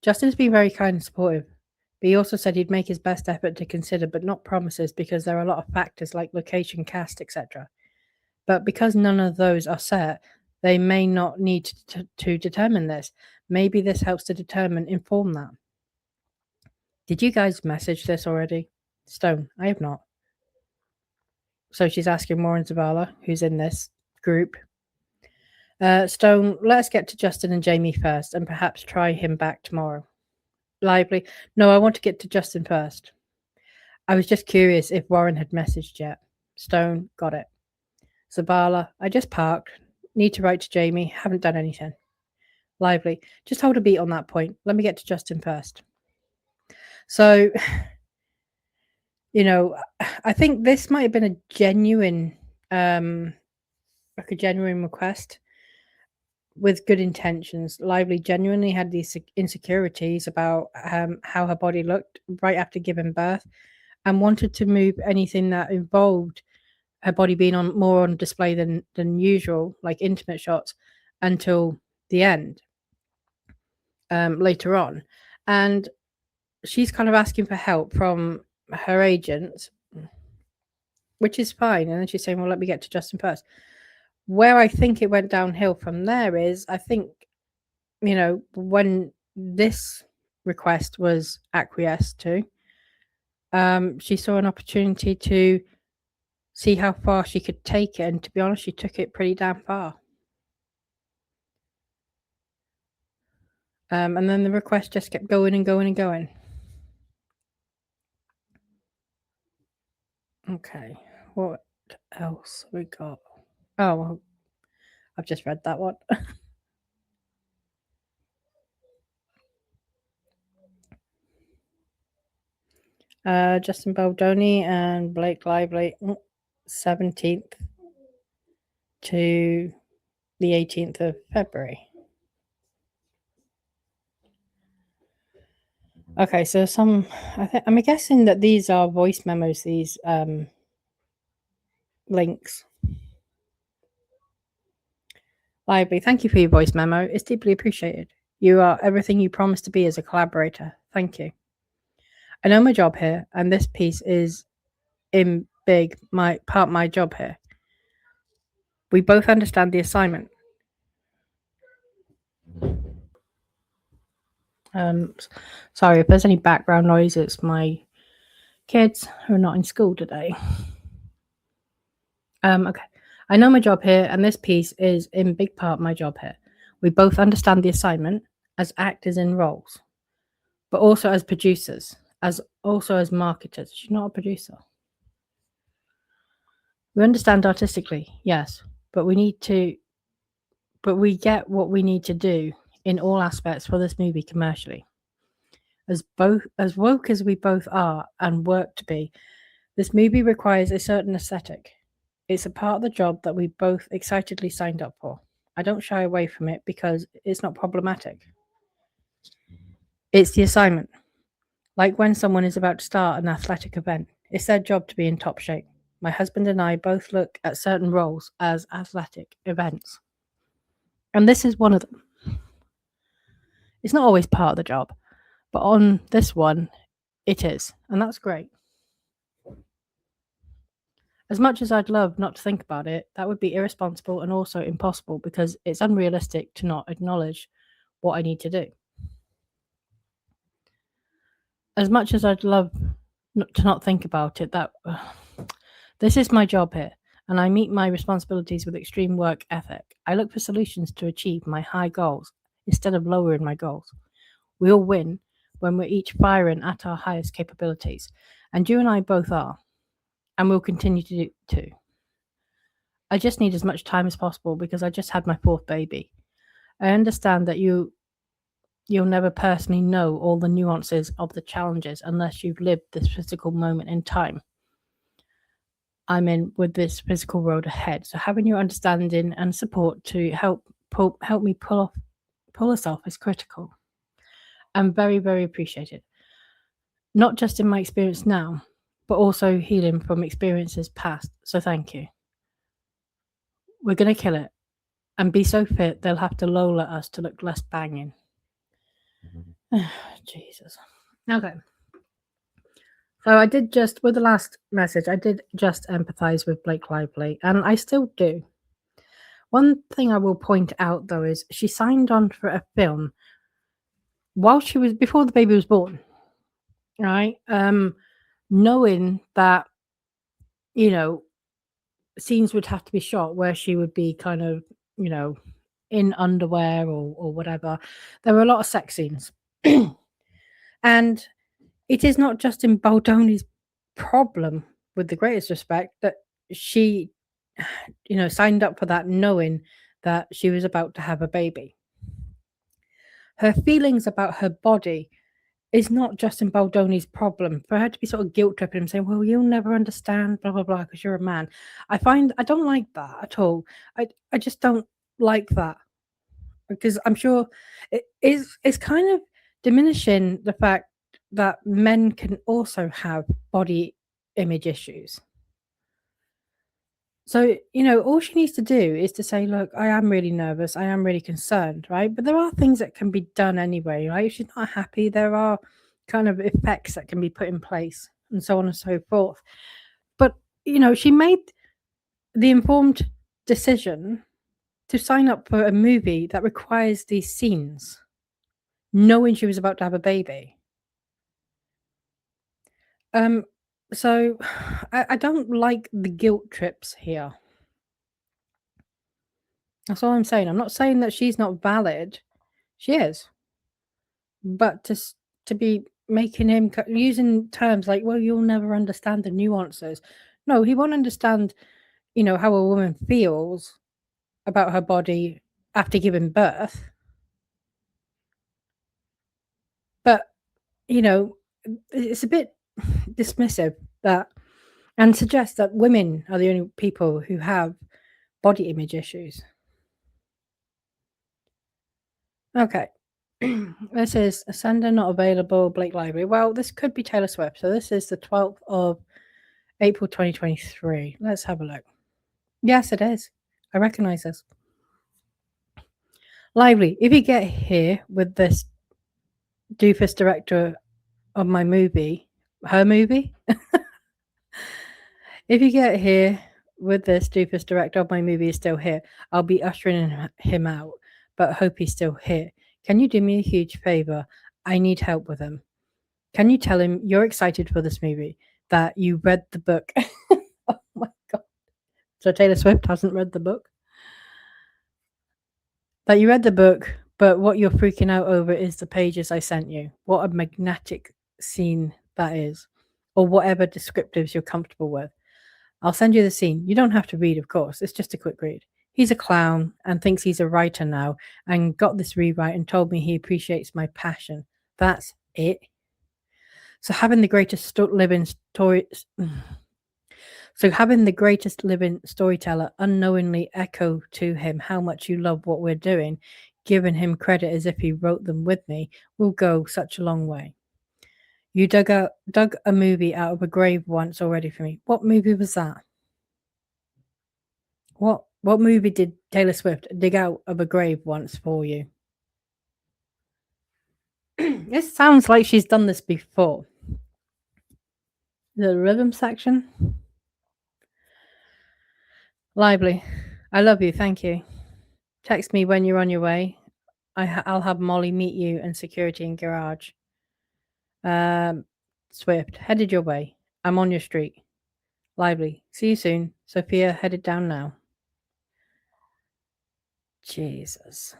Justin's been very kind and supportive, but he also said he'd make his best effort to consider, but not promises, because there are a lot of factors like location, cast, etc. But because none of those are set, they may not need to determine this. Maybe this helps to inform that. Did you guys message this already? Stone, I have not. So she's asking Warren Zavala, who's in this group. Stone, let's get to Justin and Jamie first and perhaps try him back tomorrow. Lively, no, I want to get to Justin first. I was just curious if Warren had messaged yet. Stone, got it. Zavala, I just parked. Need to write to Jamie. Haven't done anything. Lively, just hold a beat on that point. Let me get to Justin first. So, I think this might have been a genuine request with good intentions. Lively genuinely had these insecurities about how her body looked right after giving birth, and wanted to move anything that involved her body being more on display than usual, like intimate shots, until the end, later on. And she's kind of asking for help from her agent, which is fine. And then she's saying, well, let me get to Justin first. Where I think it went downhill from there is, I think, when this request was acquiesced to, she saw an opportunity to see how far she could take it. And to be honest, she took it pretty damn far. And then the request just kept going and going and going. Okay, what else we got? Oh, well, I've just read that one. Justin Baldoni and Blake Lively, 17th to the 18th of February. Okay, so I'm guessing that these are voice memos, these links. Lively, thank you for your voice memo. It's deeply appreciated. You are everything you promised to be as a collaborator. Thank you. I know my job here, and this piece is in big my job here. We both understand the assignment. Sorry if there's any background noise. It's my kids who are not in school today. Okay. I know my job here, and this piece is in big part my job here. We both understand the assignment as actors in roles, but also as producers, as marketers. She's not a producer. We understand artistically, yes, but we get what we need to do in all aspects for this movie commercially. As woke as we both are and work to be, this movie requires a certain aesthetic. It's a part of the job that we both excitedly signed up for. I don't shy away from it because it's not problematic. It's the assignment. Like when someone is about to start an athletic event, it's their job to be in top shape. My husband and I both look at certain roles as athletic events. And this is one of them. It's not always part of the job, but on this one, it is. And that's great. As much as I'd love not to think about it, that would be irresponsible and also impossible because it's unrealistic to not acknowledge what I need to do. As much as I'd love to not think about it, this is my job here, and I meet my responsibilities with extreme work ethic. I look for solutions to achieve my high goals instead of lowering my goals. We all win when we're each firing at our highest capabilities, and you and I both are, and we'll continue to do too. I just need as much time as possible because I just had my fourth baby. I understand that you'll never personally know all the nuances of the challenges unless you've lived this physical moment in time I'm in with this physical road ahead. So having your understanding and support to help me pull us off is critical. I'm very, very appreciated. Not just in my experience now, but also healing from experiences past. So thank you. We're going to kill it and be so fit they'll have to lower us to look less banging. Jesus. Okay. So I did just, with the last message, I did just empathize with Blake Lively, and I still do. One thing I will point out, though, is she signed on for a film before the baby was born, right? Knowing that, scenes would have to be shot where she would be kind of, in underwear or whatever. There were a lot of sex scenes. And it is not Justin Baldoni's problem, with the greatest respect, that she, signed up for that knowing that she was about to have a baby. Her feelings about her body is not Justin Baldoni's problem. For her to be sort of guilt tripping him, saying, well, you'll never understand, blah, blah, blah, because you're a man. I don't like that at all. I just don't like that. Because I'm sure it's kind of diminishing the fact that men can also have body image issues. So, all she needs to do is to say, look, I am really nervous. I am really concerned, right? But there are things that can be done anyway, right? If she's not happy, there are kind of effects that can be put in place and so on and so forth. But, she made the informed decision to sign up for a movie that requires these scenes, knowing she was about to have a baby. Um, so I don't like the guilt trips here. That's all I'm saying. I'm not saying that she's not valid. She is. But to be making him using terms like, well, you'll never understand the nuances. No, he won't understand, how a woman feels about her body after giving birth. But, it's a bit dismissive that and suggests that women are the only people who have body image issues. Okay. This is a sender not available, Blake Library. Well, this could be Taylor Swift. So this is the 12th of April 2023. Let's have a look. Yes, it is. I recognize this. Lively, if you get here with this doofus director of my movie, her movie, if you get here with this doofus director of my movie is still here, I'll be ushering him out, but hope he's still here. Can you do me a huge favor? I need help with him. Can you tell him you're excited for this movie, that you read the book? Oh my God. So Taylor Swift hasn't read the book? That you read the book, but what you're freaking out over is the pages I sent you. What a magnetic scene that is, or whatever descriptives you're comfortable with. I'll send you the scene. You don't have to read, of course. It's just a quick read. He's a clown and thinks he's a writer now and got this rewrite and told me he appreciates my passion. That's it. So having the greatest living story... So having the greatest living storyteller unknowingly echo to him how much you love what we're doing, giving him credit as if he wrote them with me, will go such a long way. You dug a movie out of a grave once already for me. What movie was that? What movie did Taylor Swift dig out of a grave once for you? It sounds like she's done this before. The rhythm section? Lively. I love you. Thank you. Text me when you're on your way. I'll have Molly meet you and security in garage. Swift, headed your way. I'm on your street. Lively. See you soon. Sophia, headed down now. Jesus.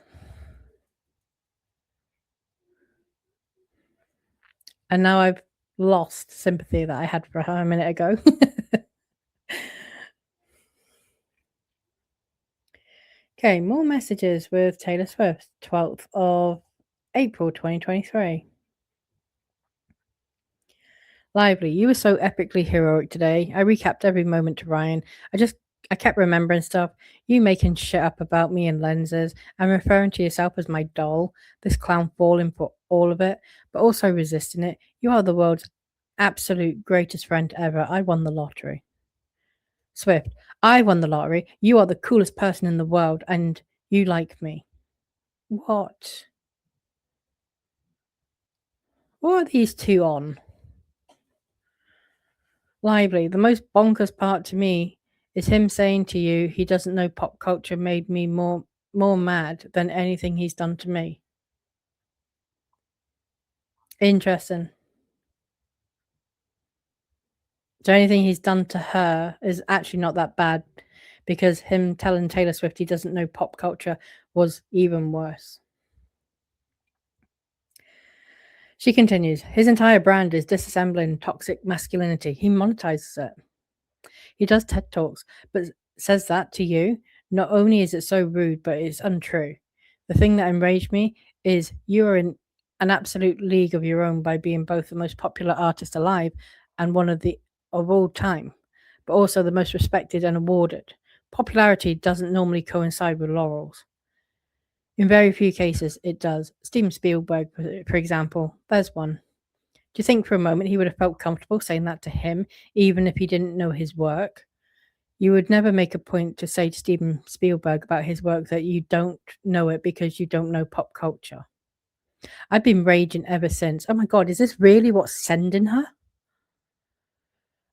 And now I've lost sympathy that I had for her a minute ago. Okay, more messages with Taylor Swift, 12th of April 2023. Lively, you were so epically heroic today. I recapped every moment to Ryan. I kept remembering stuff. You making shit up about me and lenses and referring to yourself as my doll. This clown falling for all of it, but also resisting it. You are the world's absolute greatest friend ever. I won the lottery. Swift, I won the lottery. You are the coolest person in the world and you like me. What? What are these two on? Lively. The most bonkers part to me is him saying to you he doesn't know pop culture made me more mad than anything he's done to me. Interesting. So anything he's done to her is actually not that bad because him telling Taylor Swift he doesn't know pop culture was even worse. She continues, his entire brand is disassembling toxic masculinity. He monetizes it. He does TED Talks, but says that to you. Not only is it so rude, but it's untrue. The thing that enraged me is you are in an absolute league of your own by being both the most popular artist alive and one of all time, but also the most respected and awarded. Popularity doesn't normally coincide with laurels. In very few cases, it does. Steven Spielberg, for example, there's one. Do you think for a moment he would have felt comfortable saying that to him, even if he didn't know his work? You would never make a point to say to Steven Spielberg about his work that you don't know it because you don't know pop culture. I've been raging ever since. Oh my god, is this really what's sending her?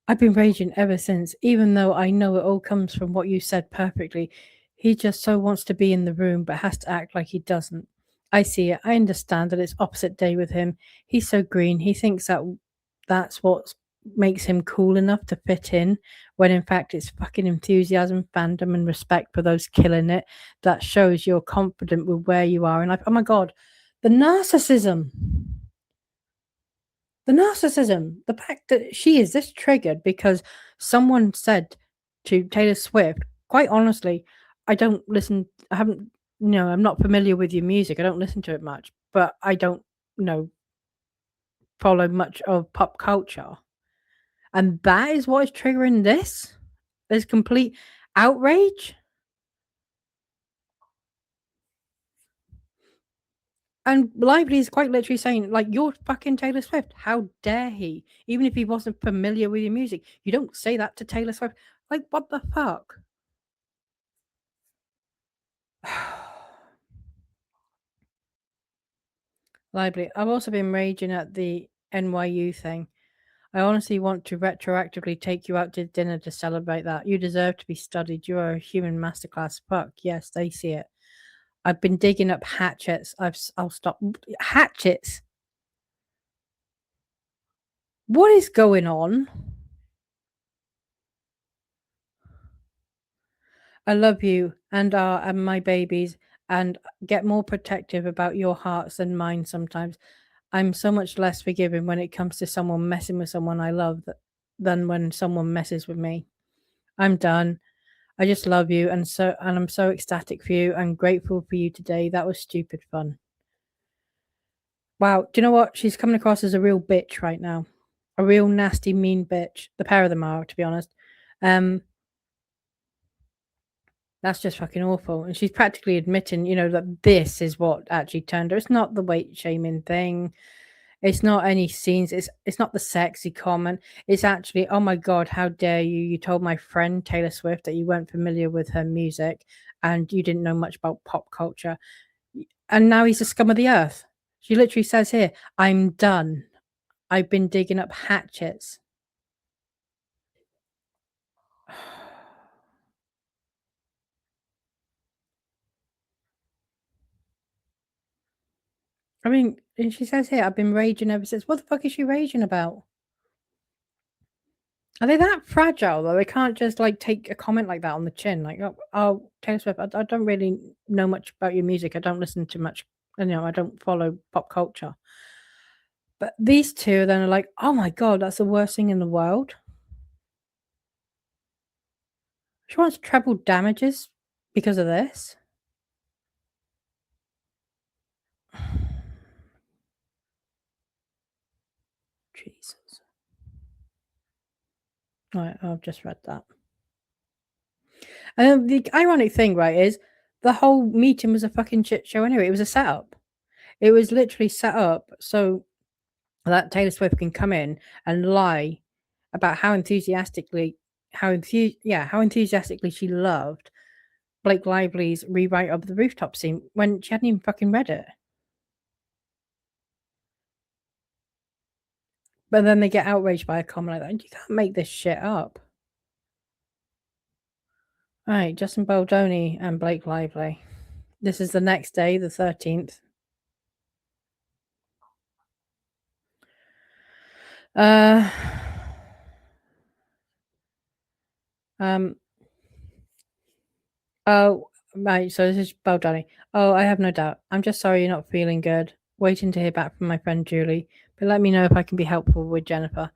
I've been raging ever since, even though I know it all comes from what you said perfectly. He just so wants to be in the room, but has to act like he doesn't. I see it. I understand that it's opposite day with him. He's so green. He thinks that that's what makes him cool enough to fit in, when in fact it's fucking enthusiasm, fandom, and respect for those killing it that shows you're confident with where you are. And oh my god, the narcissism. The narcissism, the fact that she is this triggered because someone said to Taylor Swift, quite honestly, I don't listen, I haven't, I'm not familiar with your music. I don't listen to it much, but I don't, follow much of pop culture. And that is what is triggering this? There's complete outrage. And Lively is quite literally saying, like, you're fucking Taylor Swift. How dare he? Even if he wasn't familiar with your music, you don't say that to Taylor Swift. Like, what the fuck? Lively. I've also been raging at the NYU thing. I honestly want to retroactively take you out to dinner to celebrate that. You deserve to be studied. You are a human masterclass. Fuck yes, they see it. I've been digging up hatchets. I'll stop hatchets. What is going on? I love you and my babies, and get more protective about your hearts than mine sometimes. I'm so much less forgiving when it comes to someone messing with someone I love than when someone messes with me. I'm done. I just love you, and I'm so ecstatic for you and grateful for you today. That was stupid fun. Wow, do you know what? She's coming across as a real bitch right now. A real nasty, mean bitch. The pair of them are, to be honest. Um, that's just fucking awful. And she's practically admitting, that this is what actually turned her. It's not the weight shaming thing. It's not any scenes. It's not the sexy comment. It's actually, oh my god, how dare you? You told my friend Taylor Swift that you weren't familiar with her music and you didn't know much about pop culture. And now he's the scum of the earth. She literally says here, I'm done. I've been digging up hatchets. I mean, and she says here, I've been raging ever since. What the fuck is she raging about? Are they that fragile though? They can't just like take a comment like that on the chin, like, oh Taylor Swift, I don't really know much about your music. I don't listen to much, I don't follow pop culture. But these two then are like, oh my god, that's the worst thing in the world. She wants treble damages because of this. Jesus. Right, I've just read that. And the ironic thing, right, is the whole meeting was a fucking shit show anyway. It was a setup. It was literally set up so that Taylor Swift can come in and lie about how enthusiastically she loved Blake Lively's rewrite of the rooftop scene when she hadn't even fucking read it. But then they get outraged by a comment like that. You can't make this shit up. All right, Justin Baldoni and Blake Lively. This is the next day, the 13th. Uh, um, oh, right. So this is Baldoni. Oh, I have no doubt. I'm just sorry you're not feeling good. Waiting to hear back from my friend Julie, but let me know if I can be helpful with Jennifer.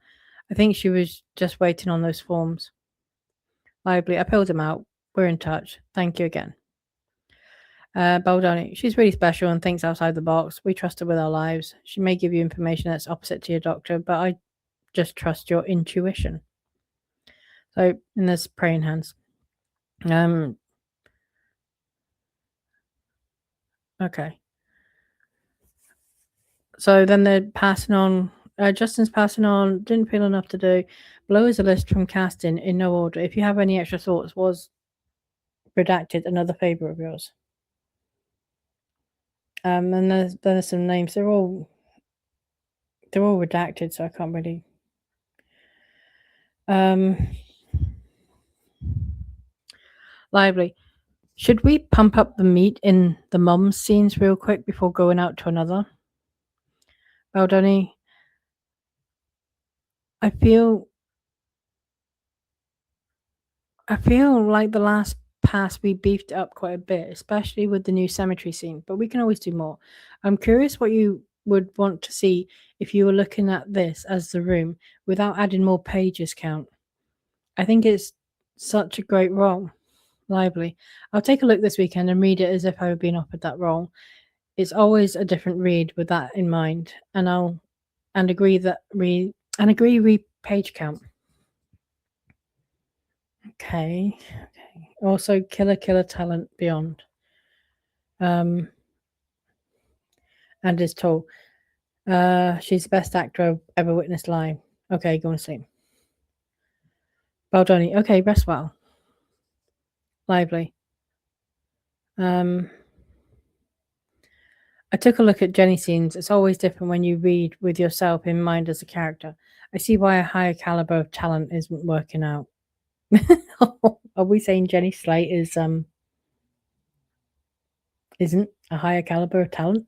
I think she was just waiting on those forms. Lively, I filled them out. We're in touch. Thank you again. Baldoni, she's really special and thinks outside the box. We trust her with our lives. She may give you information that's opposite to your doctor, but I just trust your intuition. So, and there's praying hands. Okay. So then they're passing on Justin's passing on. Didn't feel enough to do. Below is a list from casting in no order. If you have any extra thoughts, was redacted another favourite of yours? And there's some names. They're all redacted, so I can't really. Lively. Should we pump up the meat in the mum's scenes real quick before going out to another? Baldoni. I feel like the last pass we beefed up quite a bit, especially with the new cemetery scene, but we can always do more. I'm curious what you would want to see if you were looking at this as the room without adding more pages count. I think it's such a great role. Lively. I'll take a look this weekend and read it as if I were being offered that role. It's always a different read with that in mind, and agree read page count. Okay. Also, killer talent beyond. And is tall. She's the best actor I've ever witnessed live. Okay, go and sleep. Baldoni. Okay, rest well. Lively. I took a look at Jenny scenes. It's always different when you read with yourself in mind as a character. I see why a higher caliber of talent isn't working out. Are we saying Jenny Slate isn't a higher caliber of talent?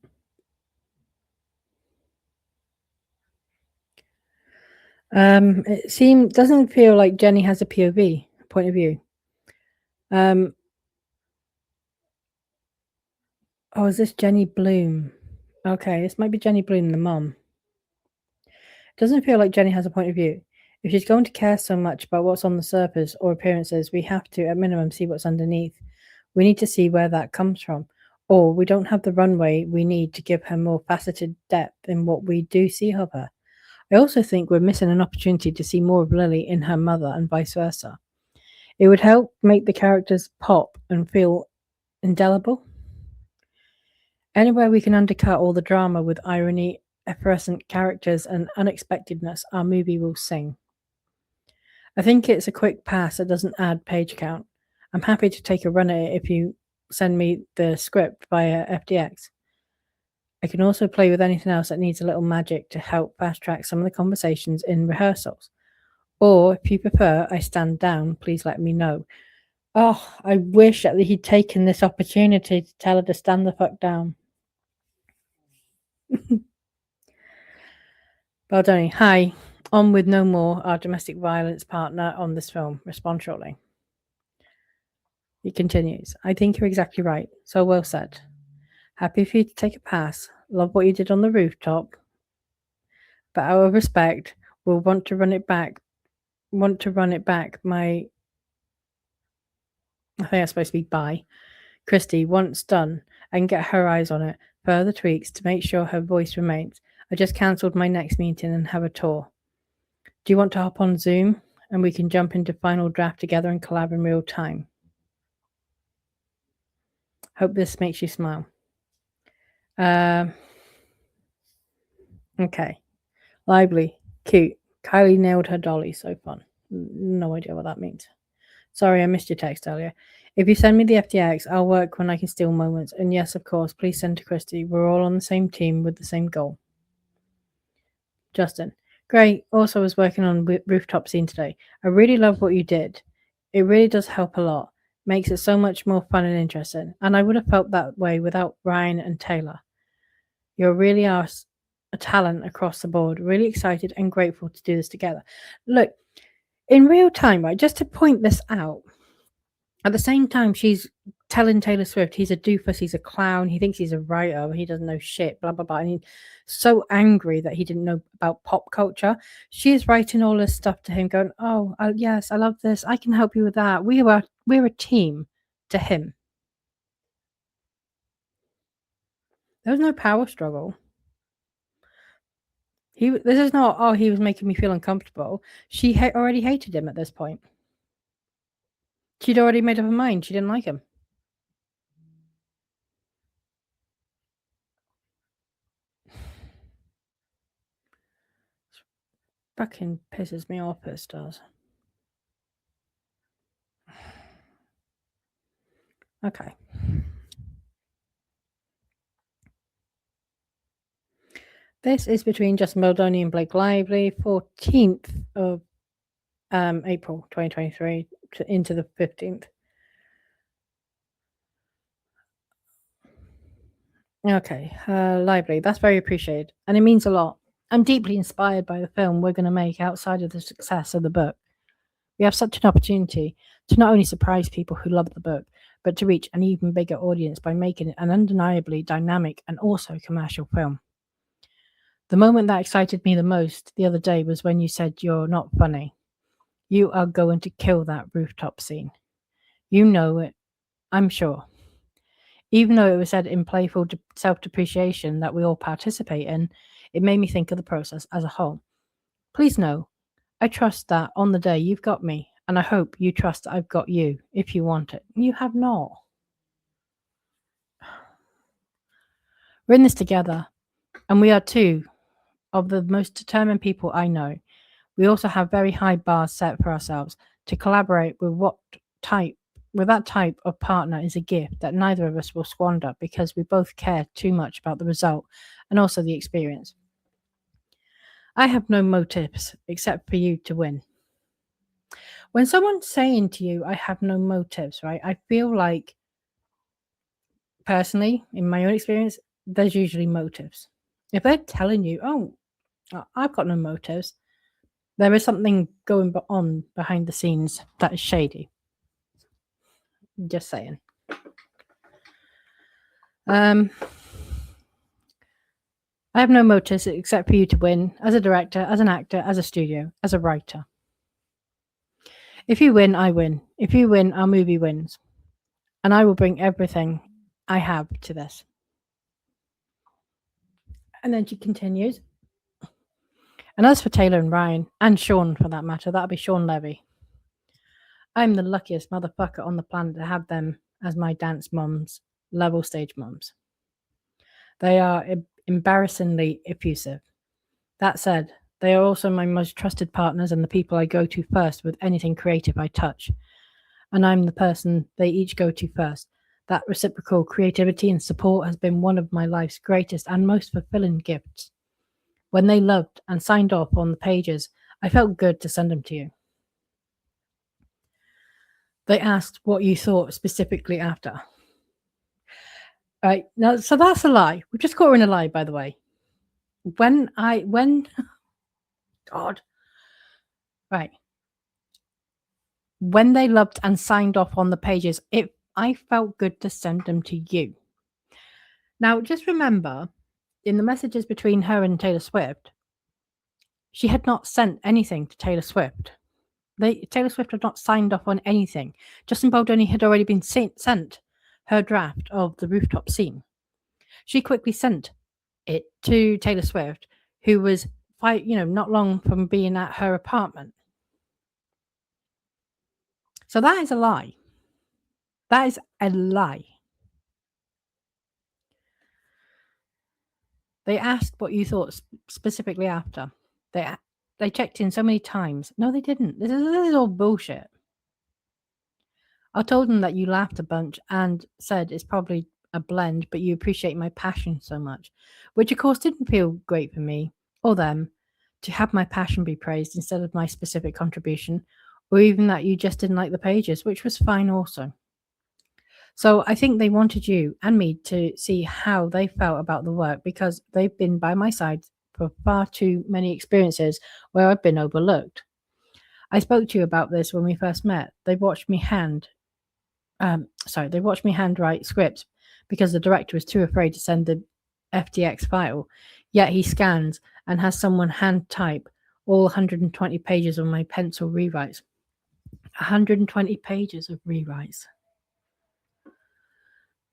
It doesn't feel like Jenny has a POV, point of view. Oh, is this Jenny Bloom? Okay, this might be Jenny Bloom, the mum. It doesn't feel like Jenny has a point of view. If she's going to care so much about what's on the surface or appearances, we have to, at minimum, see what's underneath. We need to see where that comes from. Or we don't have the runway we need to give her more faceted depth in what we do see of her. I also think we're missing an opportunity to see more of Lily in her mother and vice versa. It would help make the characters pop and feel indelible. Anywhere we can undercut all the drama with irony, effervescent characters, and unexpectedness, our movie will sing. I think it's a quick pass that doesn't add page count. I'm happy to take a run at it if you send me the script via FDX. I can also play with anything else that needs a little magic to help fast track some of the conversations in rehearsals. Or if you prefer, I stand down, please let me know. Oh, I wish that he'd taken this opportunity to tell her to stand the fuck down. Baldoni, hi. On with no more, our domestic violence partner on this film. Respond shortly. He continues, I think you're exactly right. So well said. Happy for you to take a pass. Love what you did on the rooftop. But out of respect, we'll want to run it back. My I think that's supposed to be by Christy once done and get her eyes on it. Further tweaks to make sure her voice remains. I just cancelled my next meeting and have a tour. Do you want to hop on Zoom and we can jump into final draft together and collab in real time? Hope this makes you smile. Okay. Lively. Cute. Kylie nailed her dolly. So fun. No idea what that means. Sorry, I missed your text earlier. If you send me the FTX, I'll work when I can steal moments. And yes, of course, please send to Christy. We're all on the same team with the same goal. Justin. Great. Also, was working on rooftop scene today. I really love what you did. It really does help a lot. Makes it so much more fun and interesting. And I would have felt that way without Ryan and Taylor. You really are a talent across the board. Really excited and grateful to do this together. Look, in real time, right, just to point this out, at the same time, she's telling Taylor Swift he's a doofus, he's a clown, he thinks he's a writer, he doesn't know shit, blah, blah, blah. And he's so angry that he didn't know about pop culture. She's writing all this stuff to him, going, oh, yes, I love this. I can help you with that. We're a team to him. There was no power struggle. This is not, oh, he was making me feel uncomfortable. She already hated him at this point. She'd already made up her mind. She didn't like him. fucking pisses me off, it does. Okay. This is between Justin Baldoni and Blake Lively, 14th of April 2023 into the 15th. Okay, Lively, that's very appreciated, and it means a lot. I'm deeply inspired by the film we're going to make outside of the success of the book. We have such an opportunity to not only surprise people who love the book, but to reach an even bigger audience by making it an undeniably dynamic and also commercial film. The moment that excited me the most the other day was when you said you're not funny. You are going to kill that rooftop scene. You know it, I'm sure. Even though it was said in playful self-depreciation that we all participate in, it made me think of the process as a whole. Please know, I trust that on the day you've got me, and I hope you trust that I've got you if you want it. You have not. We're in this together, and we are two of the most determined people I know. We also have very high bars set for ourselves. To collaborate with that type of partner is a gift that neither of us will squander because we both care too much about the result and also the experience. I have no motives except for you to win. When someone's saying to you, I have no motives, right? I feel like, personally, in my own experience, there's usually motives. If they're telling you, oh, I've got no motives, there is something going on behind the scenes that is shady. Just saying. I have no motives except for you to win as a director, as an actor, as a studio, as a writer. If you win, I win. If you win, our movie wins. And I will bring everything I have to this. And then she continues. And as for Taylor and Ryan, and Sean for that matter, that'll be Sean Levy. I'm the luckiest motherfucker on the planet to have them as my dance moms, level stage moms. They are embarrassingly effusive. That said, they are also my most trusted partners and the people I go to first with anything creative I touch. And I'm the person they each go to first. That reciprocal creativity and support has been one of my life's greatest and most fulfilling gifts. When they loved and signed off on the pages, I felt good to send them to you. They asked what you thought specifically after. Right, now, so that's a lie. We just caught her in a lie, by the way. God. Right. When they loved and signed off on the pages, I felt good to send them to you. Now, just remember, in the messages between her and Taylor Swift, she had not sent anything to Taylor Swift. Taylor Swift had not signed off on anything. Justin Baldoni had already been sent her draft of the rooftop scene. She quickly sent it to Taylor Swift, who was not long from being at her apartment. So that is a lie. That is a lie. They asked what you thought specifically after. They checked in so many times. No, they didn't. This is all bullshit. I told them that you laughed a bunch and said it's probably a blend, but you appreciate my passion so much, which of course didn't feel great for me or them to have my passion be praised instead of my specific contribution, or even that you just didn't like the pages, which was fine also. So I think they wanted you and me to see how they felt about the work because they've been by my side for far too many experiences where I've been overlooked. I spoke to you about this when we first met. They watched me handwrite scripts because the director was too afraid to send the FTX file. Yet he scans and has someone hand type all 120 pages of my pencil rewrites. 120 pages of rewrites.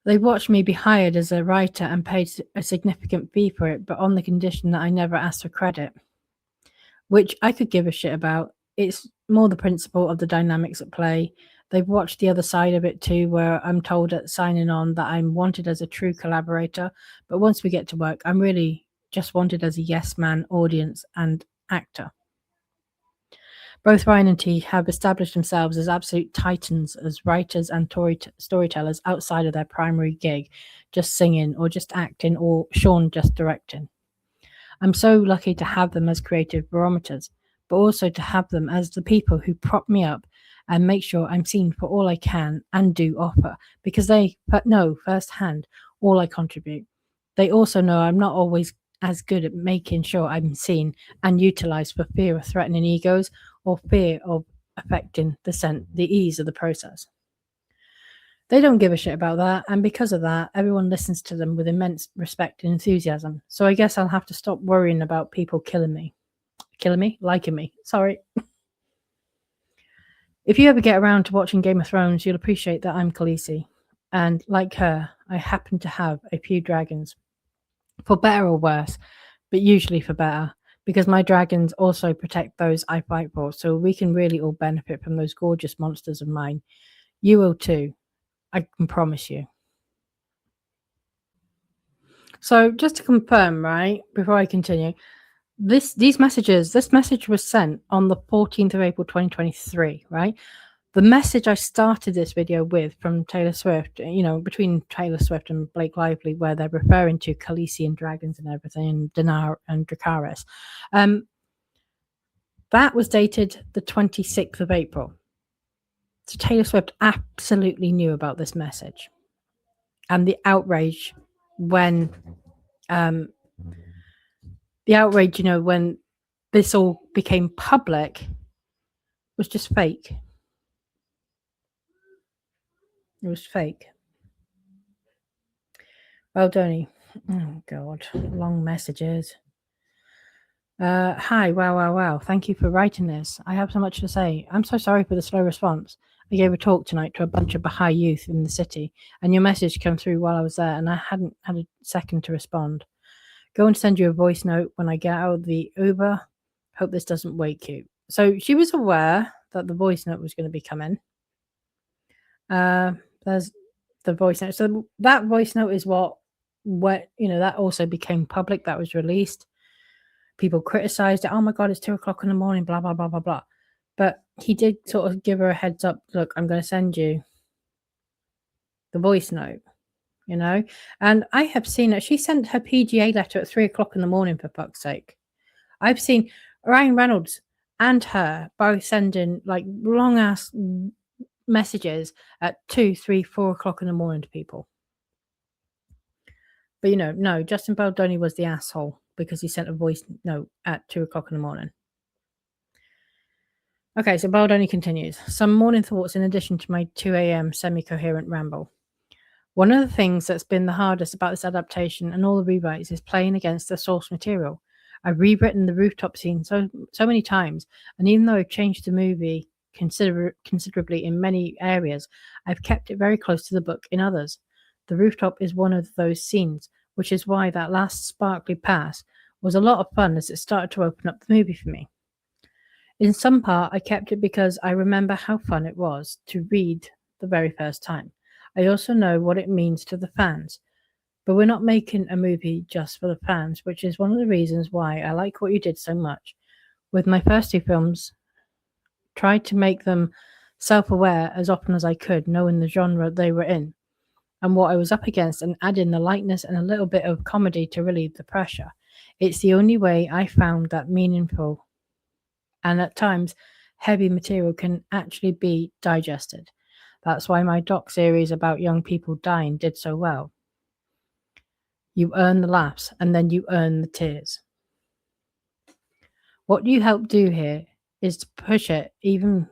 They watched me be hired as a writer and paid a significant fee for it, but on the condition that I never asked for credit, which I could give a shit about. It's more the principle of the dynamics at play. They've watched the other side of it too, where I'm told at signing on that I'm wanted as a true collaborator, but once we get to work, I'm really just wanted as a yes man, audience, and actor. Both Ryan and T have established themselves as absolute titans as writers and storytellers outside of their primary gig, just singing or just acting or Sean just directing. I'm so lucky to have them as creative barometers, but also to have them as the people who prop me up and make sure I'm seen for all I can and do offer, because they know firsthand all I contribute. They also know I'm not always as good at making sure I'm seen and utilized for fear of threatening egos or fear of affecting the ease of the process. They don't give a shit about that, and because of that, everyone listens to them with immense respect and enthusiasm. So I guess I'll have to stop worrying about people killing me. Liking me. Sorry. If you ever get around to watching Game of Thrones, you'll appreciate that I'm Khaleesi. And like her, I happen to have a few dragons. For better or worse, but usually for better, because my dragons also protect those I fight for, so we can really all benefit from those gorgeous monsters of mine. You will too. I can promise you. So just to confirm, right, before I continue, this message was sent on the 14th of April 2023, right? The message I started this video with from Taylor Swift, between Taylor Swift and Blake Lively, where they're referring to Khaleesi and dragons and everything, and Dinar and Dracarys. That was dated the 26th of April. So Taylor Swift absolutely knew about this message. And the outrage when when this all became public was just fake. It was fake. Baldoni. Oh, God. Long messages. Hi, wow. Thank you for writing this. I have so much to say. I'm so sorry for the slow response. I gave a talk tonight to a bunch of Baha'i youth in the city, and your message came through while I was there, and I hadn't had a second to respond. Go and send you a voice note when I get out of the Uber. Hope this doesn't wake you. So she was aware that the voice note was going to be coming. There's the voice note. So that voice note is that also became public. That was released. People criticized it. Oh my God, it's 2:00 in the morning, blah, blah, blah, blah, blah. But he did sort of give her a heads up. Look, I'm going to send you the voice note, and I have seen it. She sent her PGA letter at 3:00 in the morning, for fuck's sake. I've seen Ryan Reynolds and her both sending like long ass messages at 2, 3, 4:00 in the morning to people. But no, Justin Baldoni was the asshole because he sent a voice note at 2:00 in the morning. Okay, so Baldoni continues. Some morning thoughts in addition to my 2 a.m. semi-coherent ramble. One of the things that's been the hardest about this adaptation and all the rewrites is playing against the source material. I've rewritten the rooftop scene so many times, and even though I've changed the movie considerably in many areas, I've kept it very close to the book in others. The rooftop is one of those scenes, which is why that last sparkly pass was a lot of fun as it started to open up the movie for me. In some part, I kept it because I remember how fun it was to read the very first time. I also know what it means to the fans. But we're not making a movie just for the fans, which is one of the reasons why I like What You Did so much. With my first two films, tried to make them self-aware as often as I could, knowing the genre they were in and what I was up against, and adding the lightness and a little bit of comedy to relieve the pressure. It's the only way I found that meaningful and at times heavy material can actually be digested. That's why my doc series about young people dying did so well. You earn the laughs and then you earn the tears. What you help do here is to push it even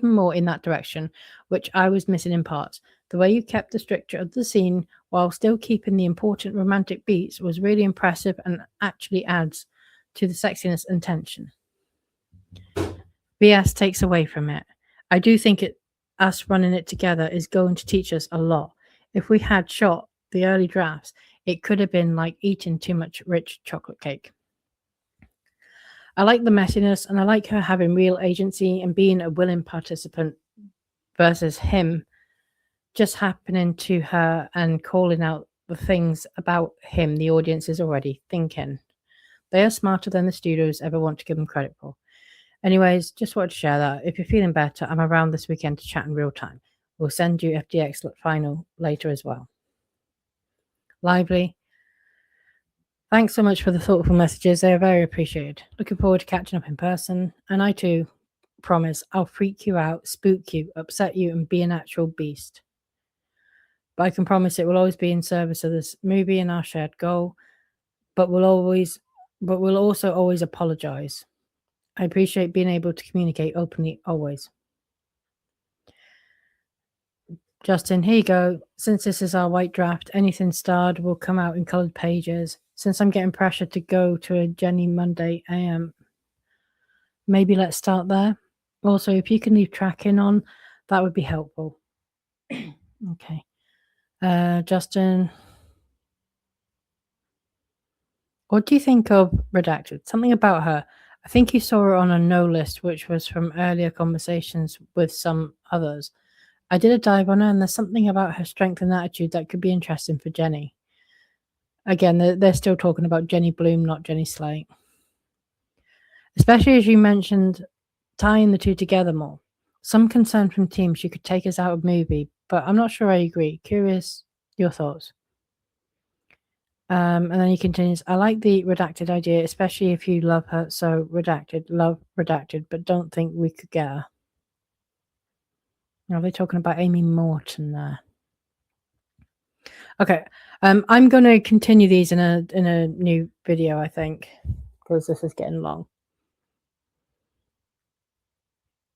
more in that direction, which I was missing in parts. The way you kept the structure of the scene while still keeping the important romantic beats was really impressive and actually adds to the sexiness and tension. BS takes away from it. I do think us running it together is going to teach us a lot. If we had shot the early drafts, it could have been like eating too much rich chocolate cake. I like the messiness, and I like her having real agency and being a willing participant versus him just happening to her and calling out the things about him the audience is already thinking. They are smarter than the studios ever want to give them credit for. Anyways, just wanted to share that. If you're feeling better, I'm around this weekend to chat in real time. We'll send you FDX final later as well. Lively. Thanks so much for the thoughtful messages. They are very appreciated. Looking forward to catching up in person. And I too promise I'll freak you out, spook you, upset you, and be an actual beast. But I can promise it will always be in service of this movie and our shared goal. But we'll also always apologize. I appreciate being able to communicate openly always. Justin, here you go. Since this is our white draft, anything starred will come out in colored pages. Since I'm getting pressured to go to a Jenny Monday AM, maybe let's start there. Also, if you can leave tracking on, that would be helpful. Okay. Justin, what do you think of Redacted? Something about her. I think you saw her on a no list, which was from earlier conversations with some others. I did a dive on her, and there's something about her strength and attitude that could be interesting for Jenny. Again, they're still talking about Jenny Bloom, not Jenny Slate. Especially as you mentioned tying the two together more. Some concern from team she could take us out of movie, but I'm not sure I agree. Curious your thoughts. And then he continues, I like the Redacted idea, especially if you love her. So Redacted, love Redacted, but don't think we could get her. Are they talking about Amy Morton there? Okay. I'm going to continue these in a new video, I think, because this is getting long.